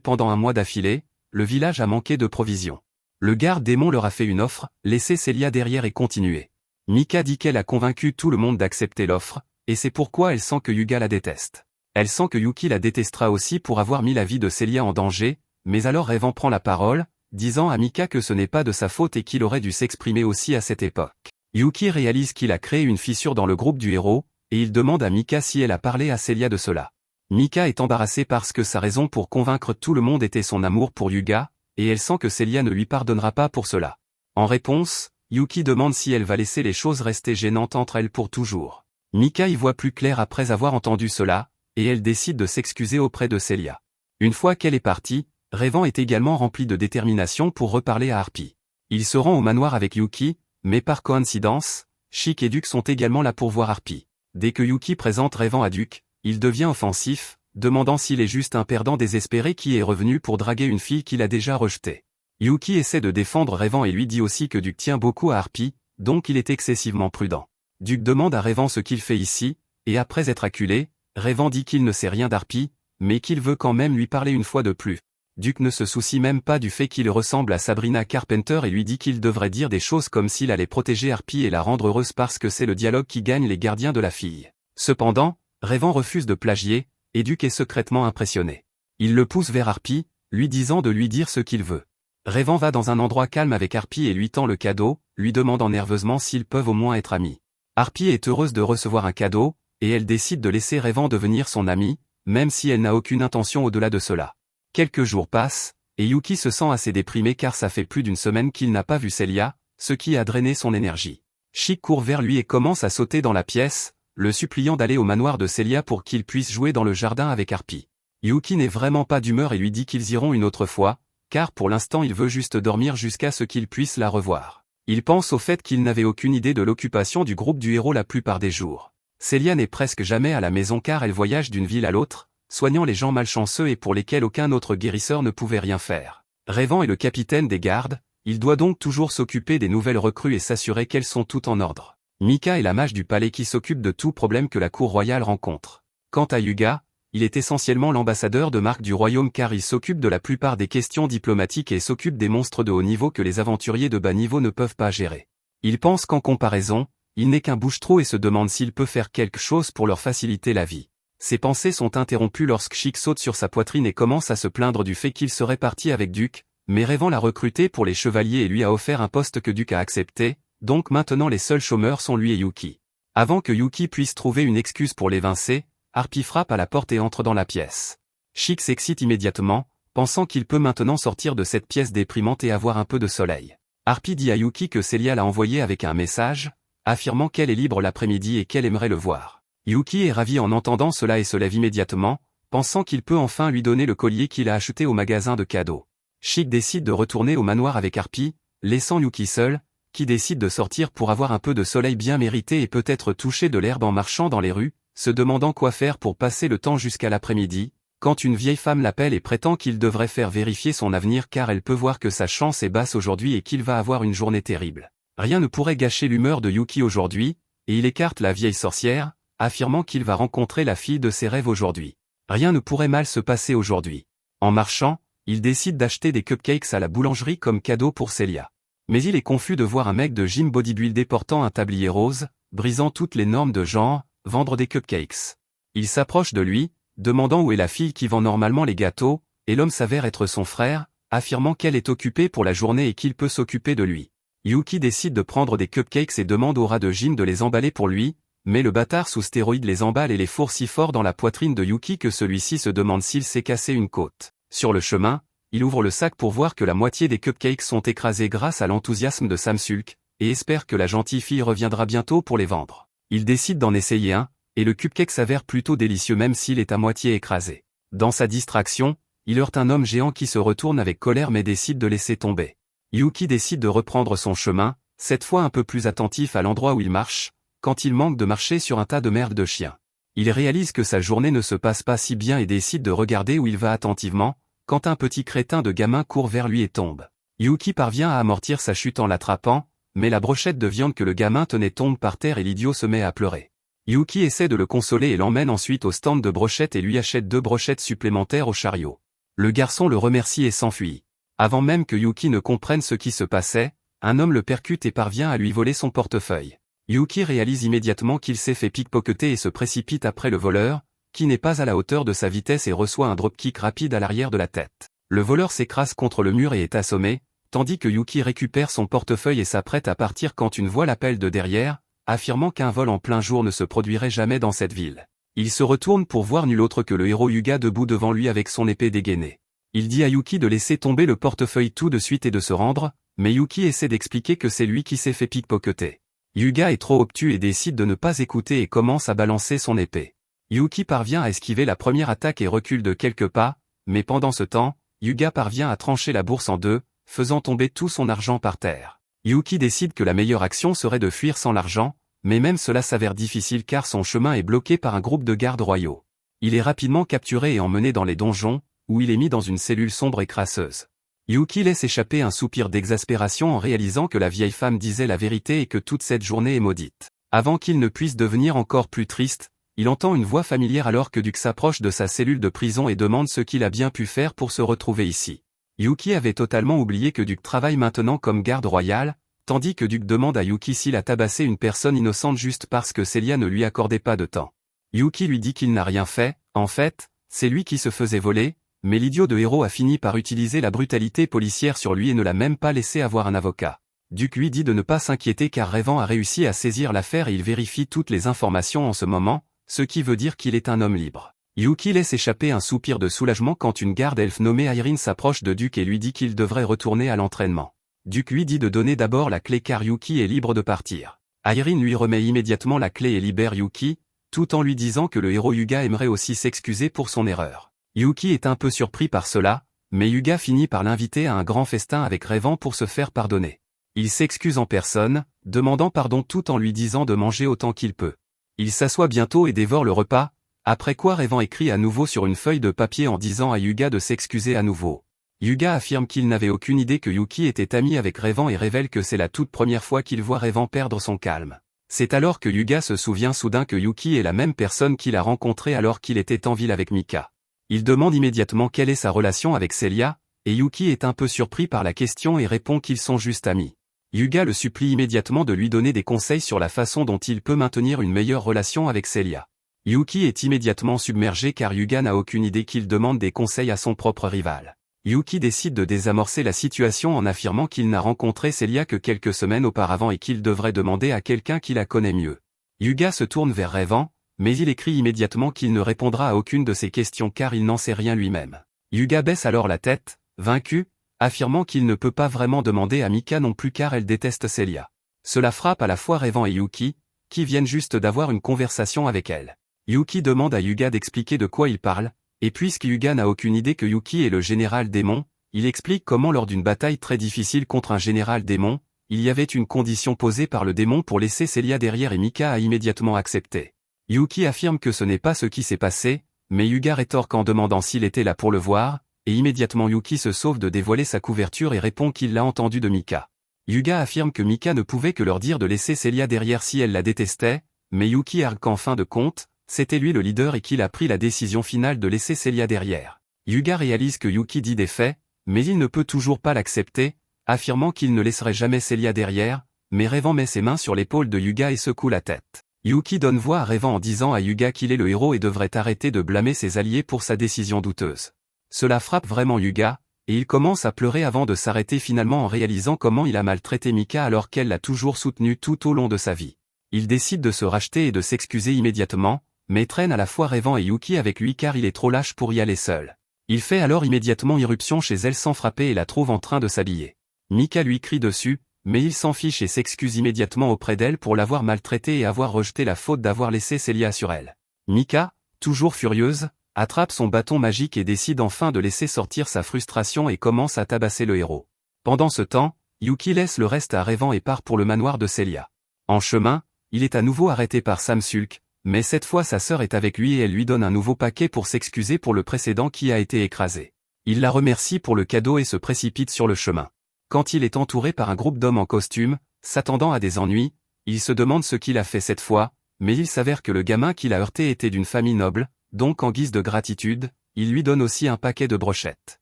pendant un mois d'affilée, le village a manqué de provisions. Le garde démon leur a fait une offre, laissez Celia derrière et continuer. Mika dit qu'elle a convaincu tout le monde d'accepter l'offre, et c'est pourquoi elle sent que Hyuga la déteste. Elle sent que Yuki la détestera aussi pour avoir mis la vie de Celia en danger, mais alors Revan prend la parole, disant à Mika que ce n'est pas de sa faute et qu'il aurait dû s'exprimer aussi à cette époque. Yuki réalise qu'il a créé une fissure dans le groupe du héros, et il demande à Mika si elle a parlé à Celia de cela. Mika est embarrassée parce que sa raison pour convaincre tout le monde était son amour pour Hyuga, et elle sent que Celia ne lui pardonnera pas pour cela. En réponse, Yuki demande si elle va laisser les choses rester gênantes entre elles pour toujours. Mika y voit plus clair après avoir entendu cela, et elle décide de s'excuser auprès de Celia. Une fois qu'elle est partie, Revan est également rempli de détermination pour reparler à Harpie. Il se rend au manoir avec Yuki, mais par coïncidence, Chic et Duke sont également là pour voir Harpie. Dès que Yuki présente Revan à Duke, il devient offensif, demandant s'il est juste un perdant désespéré qui est revenu pour draguer une fille qu'il a déjà rejetée. Yuki essaie de défendre Revan et lui dit aussi que Duke tient beaucoup à Harpie, donc il est excessivement prudent. Duke demande à Revan ce qu'il fait ici, et après être acculé, Revan dit qu'il ne sait rien d'Harpie, mais qu'il veut quand même lui parler une fois de plus. Duke ne se soucie même pas du fait qu'il ressemble à Sabrina Carpenter et lui dit qu'il devrait dire des choses comme s'il allait protéger Harpie et la rendre heureuse parce que c'est le dialogue qui gagne les gardiens de la fille. Cependant, Revan refuse de plagier, et Duke est secrètement impressionné. Il le pousse vers Harpie, lui disant de lui dire ce qu'il veut. Revan va dans un endroit calme avec Harpie et lui tend le cadeau, lui demandant nerveusement s'ils peuvent au moins être amis. Harpie est heureuse de recevoir un cadeau, et elle décide de laisser Revan devenir son ami, même si elle n'a aucune intention au-delà de cela. Quelques jours passent, et Yuki se sent assez déprimé car ça fait plus d'une semaine qu'il n'a pas vu Celia, ce qui a drainé son énergie. Chic court vers lui et commence à sauter dans la pièce, le suppliant d'aller au manoir de Celia pour qu'il puisse jouer dans le jardin avec Harpie. Yuki n'est vraiment pas d'humeur et lui dit qu'ils iront une autre fois, car pour l'instant il veut juste dormir jusqu'à ce qu'il puisse la revoir. Il pense au fait qu'il n'avait aucune idée de l'occupation du groupe du héros la plupart des jours. Celia n'est presque jamais à la maison car elle voyage d'une ville à l'autre, soignant les gens malchanceux et pour lesquels aucun autre guérisseur ne pouvait rien faire. Revan est le capitaine des gardes, il doit donc toujours s'occuper des nouvelles recrues et s'assurer qu'elles sont toutes en ordre. Mika est la mage du palais qui s'occupe de tout problème que la cour royale rencontre. Quant à Hyuga, il est essentiellement l'ambassadeur de marque du royaume car il s'occupe de la plupart des questions diplomatiques et s'occupe des monstres de haut niveau que les aventuriers de bas niveau ne peuvent pas gérer. Il pense qu'en comparaison, il n'est qu'un bouche-trou et se demande s'il peut faire quelque chose pour leur faciliter la vie. Ses pensées sont interrompues lorsque Chic saute sur sa poitrine et commence à se plaindre du fait qu'il serait parti avec Duke, mais Revan l'a recruté pour les chevaliers et lui a offert un poste que Duke a accepté, donc maintenant les seuls chômeurs sont lui et Yuki. Avant que Yuki puisse trouver une excuse pour l'évincer, Harpie frappe à la porte et entre dans la pièce. Chic s'excite immédiatement, pensant qu'il peut maintenant sortir de cette pièce déprimante et avoir un peu de soleil. Harpie dit à Yuki que Celia l'a envoyé avec un message, affirmant qu'elle est libre l'après-midi et qu'elle aimerait le voir. Yuki est ravi en entendant cela et se lève immédiatement, pensant qu'il peut enfin lui donner le collier qu'il a acheté au magasin de cadeaux. Chic décide de retourner au manoir avec Harpie, laissant Yuki seul, qui décide de sortir pour avoir un peu de soleil bien mérité et peut-être toucher de l'herbe en marchant dans les rues, se demandant quoi faire pour passer le temps jusqu'à l'après-midi, quand une vieille femme l'appelle et prétend qu'il devrait faire vérifier son avenir car elle peut voir que sa chance est basse aujourd'hui et qu'il va avoir une journée terrible. Rien ne pourrait gâcher l'humeur de Yuki aujourd'hui, et il écarte la vieille sorcière, affirmant qu'il va rencontrer la fille de ses rêves aujourd'hui. Rien ne pourrait mal se passer aujourd'hui. En marchant, il décide d'acheter des cupcakes à la boulangerie comme cadeau pour Celia. Mais il est confus de voir un mec de gym bodybuildé portant un tablier rose, brisant toutes les normes de genre, vendre des cupcakes. Il s'approche de lui, demandant où est la fille qui vend normalement les gâteaux, et l'homme s'avère être son frère, affirmant qu'elle est occupée pour la journée et qu'il peut s'occuper de lui. Yuki décide de prendre des cupcakes et demande au rat de gym de les emballer pour lui, mais le bâtard sous stéroïdes les emballe et les fourre si fort dans la poitrine de Yuki que celui-ci se demande s'il s'est cassé une côte. Sur le chemin, il ouvre le sac pour voir que la moitié des cupcakes sont écrasés grâce à l'enthousiasme de Samsulk, et espère que la gentille fille reviendra bientôt pour les vendre. Il décide d'en essayer un, et le cupcake s'avère plutôt délicieux même s'il est à moitié écrasé. Dans sa distraction, il heurte un homme géant qui se retourne avec colère mais décide de laisser tomber. Yuki décide de reprendre son chemin, cette fois un peu plus attentif à l'endroit où il marche, quand il manque de marcher sur un tas de merde de chiens. Il réalise que sa journée ne se passe pas si bien et décide de regarder où il va attentivement, quand un petit crétin de gamin court vers lui et tombe. Yuki parvient à amortir sa chute en l'attrapant, mais la brochette de viande que le gamin tenait tombe par terre et l'idiot se met à pleurer. Yuki essaie de le consoler et l'emmène ensuite au stand de brochettes et lui achète 2 brochettes supplémentaires au chariot. Le garçon le remercie et s'enfuit. Avant même que Yuki ne comprenne ce qui se passait, un homme le percute et parvient à lui voler son portefeuille. Yuki réalise immédiatement qu'il s'est fait pickpocketer et se précipite après le voleur, qui n'est pas à la hauteur de sa vitesse et reçoit un dropkick rapide à l'arrière de la tête. Le voleur s'écrase contre le mur et est assommé, tandis que Yuki récupère son portefeuille et s'apprête à partir quand une voix l'appelle de derrière, affirmant qu'un vol en plein jour ne se produirait jamais dans cette ville. Il se retourne pour voir nul autre que le héros Hyuga debout devant lui avec son épée dégainée. Il dit à Yuki de laisser tomber le portefeuille tout de suite et de se rendre, mais Yuki essaie d'expliquer que c'est lui qui s'est fait pickpocketer. Hyuga est trop obtus et décide de ne pas écouter et commence à balancer son épée. Yuki parvient à esquiver la première attaque et recule de quelques pas, mais pendant ce temps, Hyuga parvient à trancher la bourse en deux, faisant tomber tout son argent par terre. Yuki décide que la meilleure action serait de fuir sans l'argent, mais même cela s'avère difficile car son chemin est bloqué par un groupe de gardes royaux. Il est rapidement capturé et emmené dans les donjons, où il est mis dans une cellule sombre et crasseuse. Yuki laisse échapper un soupir d'exaspération en réalisant que la vieille femme disait la vérité et que toute cette journée est maudite. Avant qu'il ne puisse devenir encore plus triste, il entend une voix familière alors que Duke s'approche de sa cellule de prison et demande ce qu'il a bien pu faire pour se retrouver ici. Yuki avait totalement oublié que Duke travaille maintenant comme garde royal, tandis que Duke demande à Yuki s'il a tabassé une personne innocente juste parce que Celia ne lui accordait pas de temps. Yuki lui dit qu'il n'a rien fait, en fait, c'est lui qui se faisait voler, mais l'idiot de héros a fini par utiliser la brutalité policière sur lui et ne l'a même pas laissé avoir un avocat. Duke lui dit de ne pas s'inquiéter car Revan a réussi à saisir l'affaire et il vérifie toutes les informations en ce moment, ce qui veut dire qu'il est un homme libre. Yuki laisse échapper un soupir de soulagement quand une garde elfe nommée Irene s'approche de Duke et lui dit qu'il devrait retourner à l'entraînement. Duke lui dit de donner d'abord la clé car Yuki est libre de partir. Irene lui remet immédiatement la clé et libère Yuki, tout en lui disant que le héros Hyuga aimerait aussi s'excuser pour son erreur. Yuki est un peu surpris par cela, mais Hyuga finit par l'inviter à un grand festin avec Revan pour se faire pardonner. Il s'excuse en personne, demandant pardon tout en lui disant de manger autant qu'il peut. Il s'assoit bientôt et dévore le repas, après quoi Revan écrit à nouveau sur une feuille de papier en disant à Hyuga de s'excuser à nouveau. Hyuga affirme qu'il n'avait aucune idée que Yuki était ami avec Revan et révèle que c'est la toute première fois qu'il voit Revan perdre son calme. C'est alors que Hyuga se souvient soudain que Yuki est la même personne qu'il a rencontrée alors qu'il était en ville avec Mika. Il demande immédiatement quelle est sa relation avec Celia, et Yuki est un peu surpris par la question et répond qu'ils sont juste amis. Hyuga le supplie immédiatement de lui donner des conseils sur la façon dont il peut maintenir une meilleure relation avec Celia. Yuki est immédiatement submergé car Hyuga n'a aucune idée qu'il demande des conseils à son propre rival. Yuki décide de désamorcer la situation en affirmant qu'il n'a rencontré Celia que quelques semaines auparavant et qu'il devrait demander à quelqu'un qui la connaît mieux. Hyuga se tourne vers Revan, mais il écrit immédiatement qu'il ne répondra à aucune de ses questions car il n'en sait rien lui-même. Hyuga baisse alors la tête, vaincu, affirmant qu'il ne peut pas vraiment demander à Mika non plus car elle déteste Celia. Cela frappe à la fois Revan et Yuki, qui viennent juste d'avoir une conversation avec elle. Yuki demande à Hyuga d'expliquer de quoi il parle, et puisque Hyuga n'a aucune idée que Yuki est le général démon, il explique comment lors d'une bataille très difficile contre un général démon, il y avait une condition posée par le démon pour laisser Celia derrière et Mika a immédiatement accepté. Yuki affirme que ce n'est pas ce qui s'est passé, mais Hyuga rétorque en demandant s'il était là pour le voir, et immédiatement Yuki se sauve de dévoiler sa couverture et répond qu'il l'a entendu de Mika. Hyuga affirme que Mika ne pouvait que leur dire de laisser Celia derrière si elle la détestait, mais Yuki argue qu'en fin de compte, c'était lui le leader et qu'il a pris la décision finale de laisser Celia derrière. Hyuga réalise que Yuki dit des faits, mais il ne peut toujours pas l'accepter, affirmant qu'il ne laisserait jamais Celia derrière, mais Revan met ses mains sur l'épaule de Hyuga et secoue la tête. Yuki donne voix à Revan en disant à Hyuga qu'il est le héros et devrait arrêter de blâmer ses alliés pour sa décision douteuse. Cela frappe vraiment Hyuga, et il commence à pleurer avant de s'arrêter finalement en réalisant comment il a maltraité Mika alors qu'elle l'a toujours soutenu tout au long de sa vie. Il décide de se racheter et de s'excuser immédiatement, mais traîne à la fois Revan et Yuki avec lui car il est trop lâche pour y aller seul. Il fait alors immédiatement irruption chez elle sans frapper et la trouve en train de s'habiller. Mika lui crie dessus, mais il s'en fiche et s'excuse immédiatement auprès d'elle pour l'avoir maltraitée et avoir rejeté la faute d'avoir laissé Celia sur elle. Mika, toujours furieuse, attrape son bâton magique et décide enfin de laisser sortir sa frustration et commence à tabasser le héros. Pendant ce temps, Yuki laisse le reste à Revan et part pour le manoir de Celia. En chemin, il est à nouveau arrêté par Samsulk, mais cette fois sa sœur est avec lui et elle lui donne un nouveau paquet pour s'excuser pour le précédent qui a été écrasé. Il la remercie pour le cadeau et se précipite sur le chemin. Quand il est entouré par un groupe d'hommes en costume, s'attendant à des ennuis, il se demande ce qu'il a fait cette fois, mais il s'avère que le gamin qui l'a heurté était d'une famille noble, donc en guise de gratitude, il lui donne aussi un paquet de brochettes.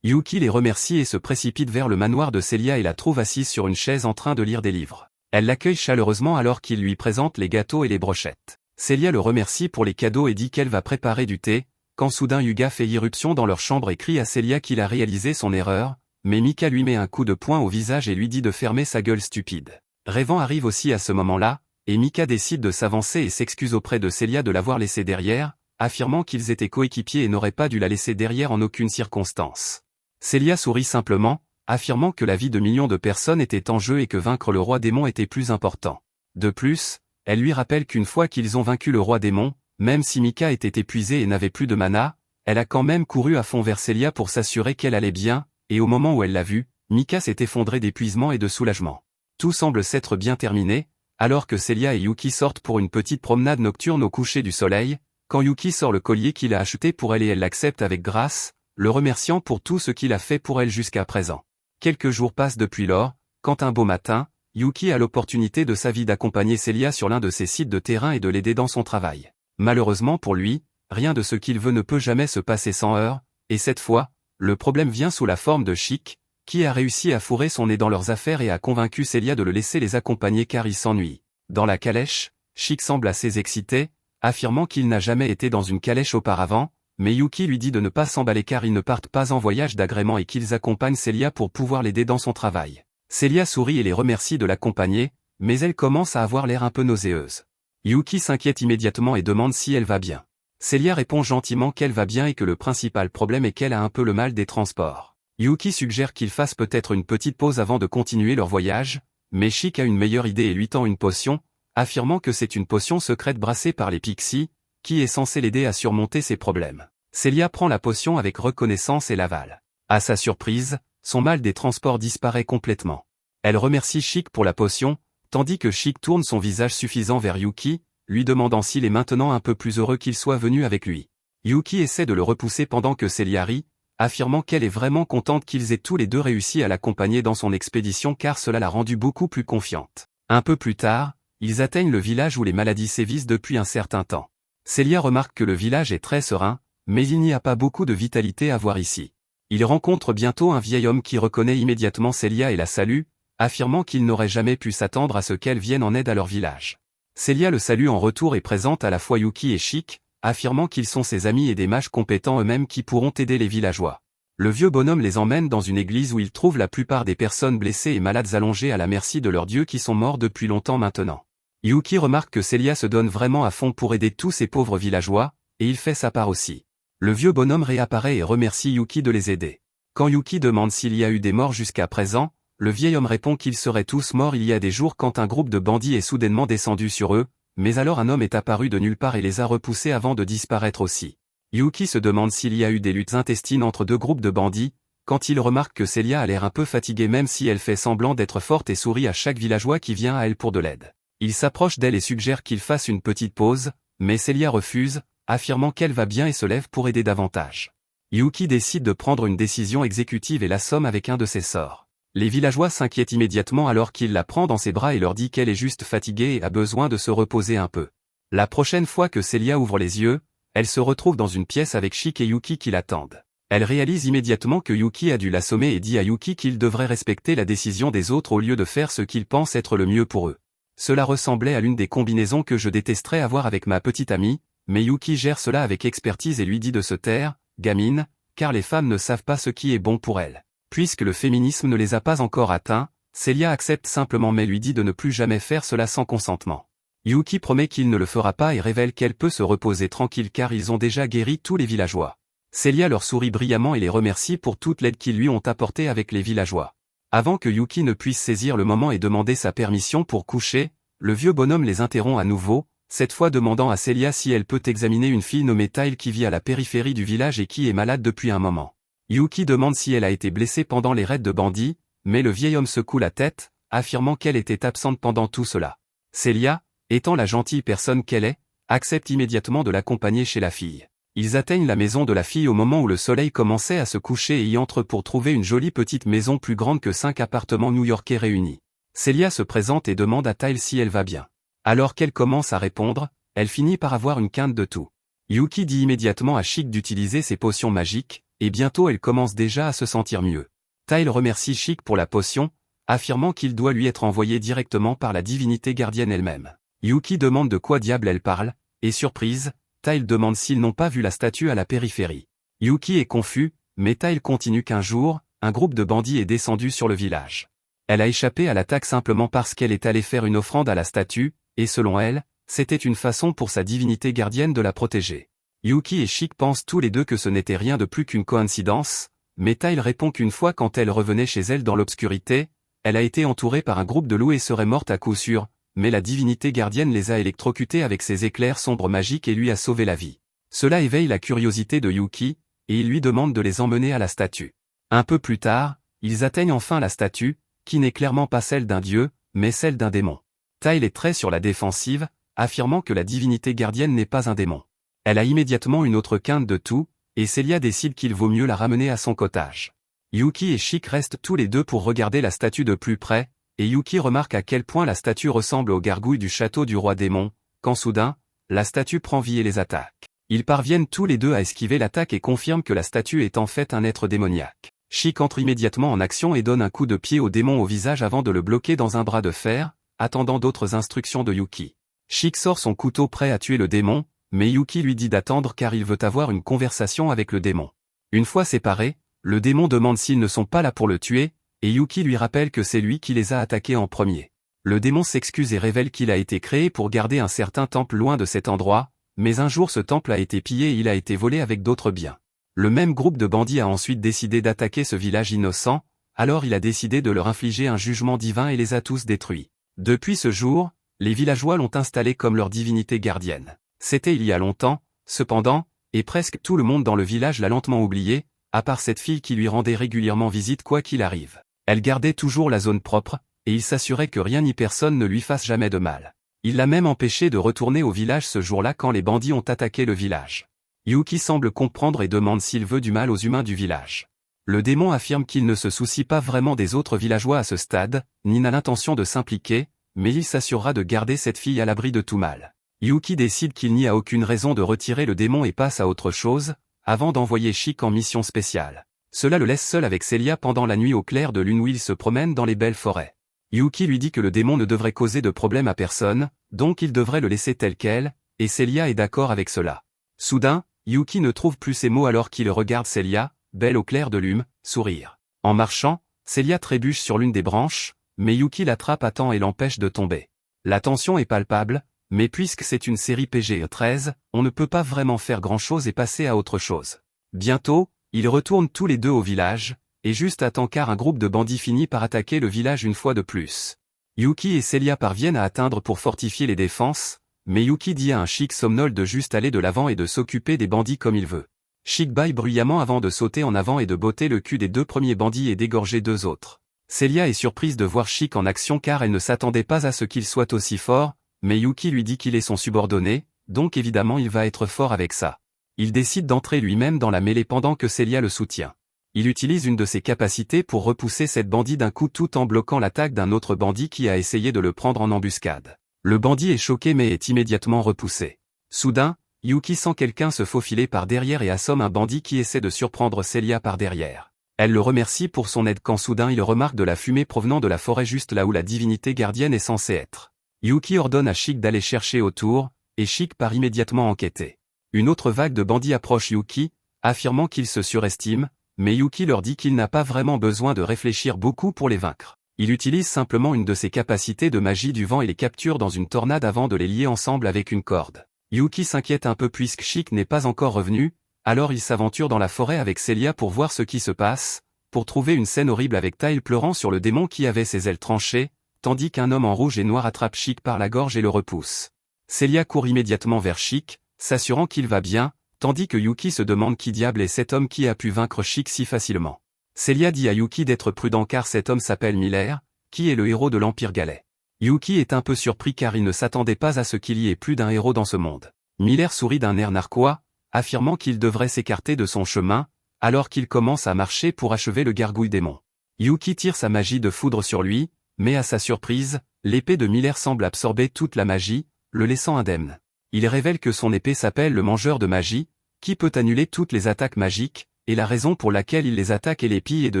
Yuki les remercie et se précipite vers le manoir de Celia et la trouve assise sur une chaise en train de lire des livres. Elle l'accueille chaleureusement alors qu'il lui présente les gâteaux et les brochettes. Celia le remercie pour les cadeaux et dit qu'elle va préparer du thé, quand soudain Hyuga fait irruption dans leur chambre et crie à Celia qu'il a réalisé son erreur, mais Mika lui met un coup de poing au visage et lui dit de fermer sa gueule stupide. Rêvant arrive aussi à ce moment-là, et Mika décide de s'avancer et s'excuse auprès de Celia de l'avoir laissée derrière, affirmant qu'ils étaient coéquipiers et n'auraient pas dû la laisser derrière en aucune circonstance. Celia sourit simplement, affirmant que la vie de millions de personnes était en jeu et que vaincre le roi démon était plus important. De plus, elle lui rappelle qu'une fois qu'ils ont vaincu le roi démon, même si Mika était épuisée et n'avait plus de mana, elle a quand même couru à fond vers Celia pour s'assurer qu'elle allait bien, et au moment où elle l'a vue, Mika s'est effondrée d'épuisement et de soulagement. Tout semble s'être bien terminé, alors que Celia et Yuki sortent pour une petite promenade nocturne au coucher du soleil, quand Yuki sort le collier qu'il a acheté pour elle et elle l'accepte avec grâce, le remerciant pour tout ce qu'il a fait pour elle jusqu'à présent. Quelques jours passent depuis lors, quand un beau matin, Yuki a l'opportunité de sa vie d'accompagner Celia sur l'un de ses sites de terrain et de l'aider dans son travail. Malheureusement pour lui, rien de ce qu'il veut ne peut jamais se passer sans heurts, et cette fois, le problème vient sous la forme de Chic, qui a réussi à fourrer son nez dans leurs affaires et a convaincu Celia de le laisser les accompagner car il s'ennuie. Dans la calèche, Chic semble assez excité, affirmant qu'il n'a jamais été dans une calèche auparavant, mais Yuki lui dit de ne pas s'emballer car ils ne partent pas en voyage d'agrément et qu'ils accompagnent Celia pour pouvoir l'aider dans son travail. Celia sourit et les remercie de l'accompagner, mais elle commence à avoir l'air un peu nauséeuse. Yuki s'inquiète immédiatement et demande si elle va bien. Celia répond gentiment qu'elle va bien et que le principal problème est qu'elle a un peu le mal des transports. Yuki suggère qu'ils fassent peut-être une petite pause avant de continuer leur voyage, mais Chic a une meilleure idée et lui tend une potion, affirmant que c'est une potion secrète brassée par les Pixies, qui est censée l'aider à surmonter ses problèmes. Celia prend la potion avec reconnaissance et l'avale. À sa surprise, son mal des transports disparaît complètement. Elle remercie Chic pour la potion, tandis que Chic tourne son visage suffisant vers Yuki, lui demandant s'il est maintenant un peu plus heureux qu'il soit venu avec lui. Yuki essaie de le repousser pendant que Celia rit, affirmant qu'elle est vraiment contente qu'ils aient tous les deux réussi à l'accompagner dans son expédition car cela l'a rendue beaucoup plus confiante. Un peu plus tard, ils atteignent le village où les maladies sévissent depuis un certain temps. Celia remarque que le village est très serein, mais il n'y a pas beaucoup de vitalité à voir ici. Il rencontre bientôt un vieil homme qui reconnaît immédiatement Celia et la salue, affirmant qu'il n'aurait jamais pu s'attendre à ce qu'elle vienne en aide à leur village. Celia le salue en retour et présente à la fois Yuki et Chic, affirmant qu'ils sont ses amis et des mages compétents eux-mêmes qui pourront aider les villageois. Le vieux bonhomme les emmène dans une église où ils trouvent la plupart des personnes blessées et malades allongées à la merci de leurs dieux qui sont morts depuis longtemps maintenant. Yuki remarque que Celia se donne vraiment à fond pour aider tous ces pauvres villageois, et il fait sa part aussi. Le vieux bonhomme réapparaît et remercie Yuki de les aider. Quand Yuki demande s'il y a eu des morts jusqu'à présent, le vieil homme répond qu'ils seraient tous morts il y a des jours quand un groupe de bandits est soudainement descendu sur eux, mais alors un homme est apparu de nulle part et les a repoussés avant de disparaître aussi. Yuki se demande s'il y a eu des luttes intestines entre deux groupes de bandits, quand il remarque que Celia a l'air un peu fatiguée même si elle fait semblant d'être forte et sourit à chaque villageois qui vient à elle pour de l'aide. Il s'approche d'elle et suggère qu'il fasse une petite pause, mais Celia refuse, affirmant qu'elle va bien et se lève pour aider davantage. Yuki décide de prendre une décision exécutive et l'assomme avec un de ses sorts. Les villageois s'inquiètent immédiatement alors qu'il la prend dans ses bras et leur dit qu'elle est juste fatiguée et a besoin de se reposer un peu. La prochaine fois que Celia ouvre les yeux, elle se retrouve dans une pièce avec Chic et Yuki qui l'attendent. Elle réalise immédiatement que Yuki a dû l'assommer et dit à Yuki qu'il devrait respecter la décision des autres au lieu de faire ce qu'il pense être le mieux pour eux. Cela ressemblait à l'une des combinaisons que je détesterais avoir avec ma petite amie, mais Yuki gère cela avec expertise et lui dit de se taire, gamine, car les femmes ne savent pas ce qui est bon pour elles. Puisque le féminisme ne les a pas encore atteints, Celia accepte simplement mais lui dit de ne plus jamais faire cela sans consentement. Yuki promet qu'il ne le fera pas et révèle qu'elle peut se reposer tranquille car ils ont déjà guéri tous les villageois. Celia leur sourit brillamment et les remercie pour toute l'aide qu'ils lui ont apportée avec les villageois. Avant que Yuki ne puisse saisir le moment et demander sa permission pour coucher, le vieux bonhomme les interrompt à nouveau, cette fois demandant à Celia si elle peut examiner une fille nommée Tyle qui vit à la périphérie du village et qui est malade depuis un moment. Yuki demande si elle a été blessée pendant les raids de bandits, mais le vieil homme secoue la tête, affirmant qu'elle était absente pendant tout cela. Celia, étant la gentille personne qu'elle est, accepte immédiatement de l'accompagner chez la fille. Ils atteignent la maison de la fille au moment où le soleil commençait à se coucher et y entrent pour trouver une jolie petite maison plus grande que 5 appartements new-yorkais réunis. Celia se présente et demande à Tyle si elle va bien. Alors qu'elle commence à répondre, elle finit par avoir une quinte de tout. Yuki dit immédiatement à Chic d'utiliser ses potions magiques, et bientôt elle commence déjà à se sentir mieux. Tile remercie Chic pour la potion, affirmant qu'il doit lui être envoyé directement par la divinité gardienne elle-même. Yuki demande de quoi diable elle parle, et surprise, Tile demande s'ils n'ont pas vu la statue à la périphérie. Yuki est confus, mais Tile continue qu'un jour, un groupe de bandits est descendu sur le village. Elle a échappé à l'attaque simplement parce qu'elle est allée faire une offrande à la statue, et selon elle, c'était une façon pour sa divinité gardienne de la protéger. Yuki et Chic pensent tous les deux que ce n'était rien de plus qu'une coïncidence, mais Tile répond qu'une fois quand elle revenait chez elle dans l'obscurité, elle a été entourée par un groupe de loups et serait morte à coup sûr, mais la divinité gardienne les a électrocutés avec ses éclairs sombres magiques et lui a sauvé la vie. Cela éveille la curiosité de Yuki, et il lui demande de les emmener à la statue. Un peu plus tard, ils atteignent enfin la statue, qui n'est clairement pas celle d'un dieu, mais celle d'un démon. Tile est très sur la défensive, affirmant que la divinité gardienne n'est pas un démon. Elle a immédiatement une autre quinte de tout, et Celia décide qu'il vaut mieux la ramener à son cottage. Yuki et Chic restent tous les deux pour regarder la statue de plus près, et Yuki remarque à quel point la statue ressemble aux gargouilles du château du roi démon, quand soudain, la statue prend vie et les attaque. Ils parviennent tous les deux à esquiver l'attaque et confirment que la statue est en fait un être démoniaque. Chic entre immédiatement en action et donne un coup de pied au démon au visage avant de le bloquer dans un bras de fer, attendant d'autres instructions de Yuki. Chic sort son couteau prêt à tuer le démon, mais Yuki lui dit d'attendre car il veut avoir une conversation avec le démon. Une fois séparés, le démon demande s'ils ne sont pas là pour le tuer, et Yuki lui rappelle que c'est lui qui les a attaqués en premier. Le démon s'excuse et révèle qu'il a été créé pour garder un certain temple loin de cet endroit, mais un jour ce temple a été pillé et il a été volé avec d'autres biens. Le même groupe de bandits a ensuite décidé d'attaquer ce village innocent, alors il a décidé de leur infliger un jugement divin et les a tous détruits. Depuis ce jour, les villageois l'ont installé comme leur divinité gardienne. C'était il y a longtemps, cependant, et presque tout le monde dans le village l'a lentement oublié, à part cette fille qui lui rendait régulièrement visite quoi qu'il arrive. Elle gardait toujours la zone propre, et il s'assurait que rien ni personne ne lui fasse jamais de mal. Il l'a même empêché de retourner au village ce jour-là quand les bandits ont attaqué le village. Yuki semble comprendre et demande s'il veut du mal aux humains du village. Le démon affirme qu'il ne se soucie pas vraiment des autres villageois à ce stade, ni n'a l'intention de s'impliquer, mais il s'assurera de garder cette fille à l'abri de tout mal. Yuki décide qu'il n'y a aucune raison de retirer le démon et passe à autre chose, avant d'envoyer Chic en mission spéciale. Cela le laisse seul avec Celia pendant la nuit au clair de lune où il se promène dans les belles forêts. Yuki lui dit que le démon ne devrait causer de problème à personne, donc il devrait le laisser tel quel, et Celia est d'accord avec cela. Soudain, Yuki ne trouve plus ses mots alors qu'il regarde Celia, belle au clair de lune, sourire. En marchant, Celia trébuche sur l'une des branches, mais Yuki l'attrape à temps et l'empêche de tomber. La tension est palpable, mais puisque c'est une série PG-13, on ne peut pas vraiment faire grand-chose et passer à autre chose. Bientôt, ils retournent tous les deux au village, et juste à temps car un groupe de bandits finit par attaquer le village une fois de plus. Yuki et Celia parviennent à atteindre pour fortifier les défenses, mais Yuki dit à un Chic somnole de juste aller de l'avant et de s'occuper des bandits comme il veut. Chic bâille bruyamment avant de sauter en avant et de botter le cul des deux premiers bandits et d'égorger deux autres. Celia est surprise de voir Chic en action car elle ne s'attendait pas à ce qu'il soit aussi fort, mais Yuki lui dit qu'il est son subordonné, donc évidemment il va être fort avec ça. Il décide d'entrer lui-même dans la mêlée pendant que Celia le soutient. Il utilise une de ses capacités pour repousser cette bandit d'un coup tout en bloquant l'attaque d'un autre bandit qui a essayé de le prendre en embuscade. Le bandit est choqué mais est immédiatement repoussé. Soudain, Yuki sent quelqu'un se faufiler par derrière et assomme un bandit qui essaie de surprendre Celia par derrière. Elle le remercie pour son aide quand soudain il remarque de la fumée provenant de la forêt juste là où la divinité gardienne est censée être. Yuki ordonne à Chic d'aller chercher autour, et Chic part immédiatement enquêter. Une autre vague de bandits approche Yuki, affirmant qu'il se surestime, mais Yuki leur dit qu'il n'a pas vraiment besoin de réfléchir beaucoup pour les vaincre. Il utilise simplement une de ses capacités de magie du vent et les capture dans une tornade avant de les lier ensemble avec une corde. Yuki s'inquiète un peu puisque Chic n'est pas encore revenu, alors il s'aventure dans la forêt avec Celia pour voir ce qui se passe, pour trouver une scène horrible avec Tile pleurant sur le démon qui avait ses ailes tranchées, tandis qu'un homme en rouge et noir attrape Chic par la gorge et le repousse. Celia court immédiatement vers Chic, s'assurant qu'il va bien, tandis que Yuki se demande qui diable est cet homme qui a pu vaincre Chic si facilement. Celia dit à Yuki d'être prudent car cet homme s'appelle Miller, qui est le héros de l'Empire Galais. Yuki est un peu surpris car il ne s'attendait pas à ce qu'il y ait plus d'un héros dans ce monde. Miller sourit d'un air narquois, affirmant qu'il devrait s'écarter de son chemin, alors qu'il commence à marcher pour achever le gargouille démon. Yuki tire sa magie de foudre sur lui, mais à sa surprise, L'épée de Miller semble absorber toute la magie, le laissant indemne. Il révèle que son épée s'appelle le Mangeur de magie, qui peut annuler toutes les attaques magiques, et la raison pour laquelle il les attaque et les pille est de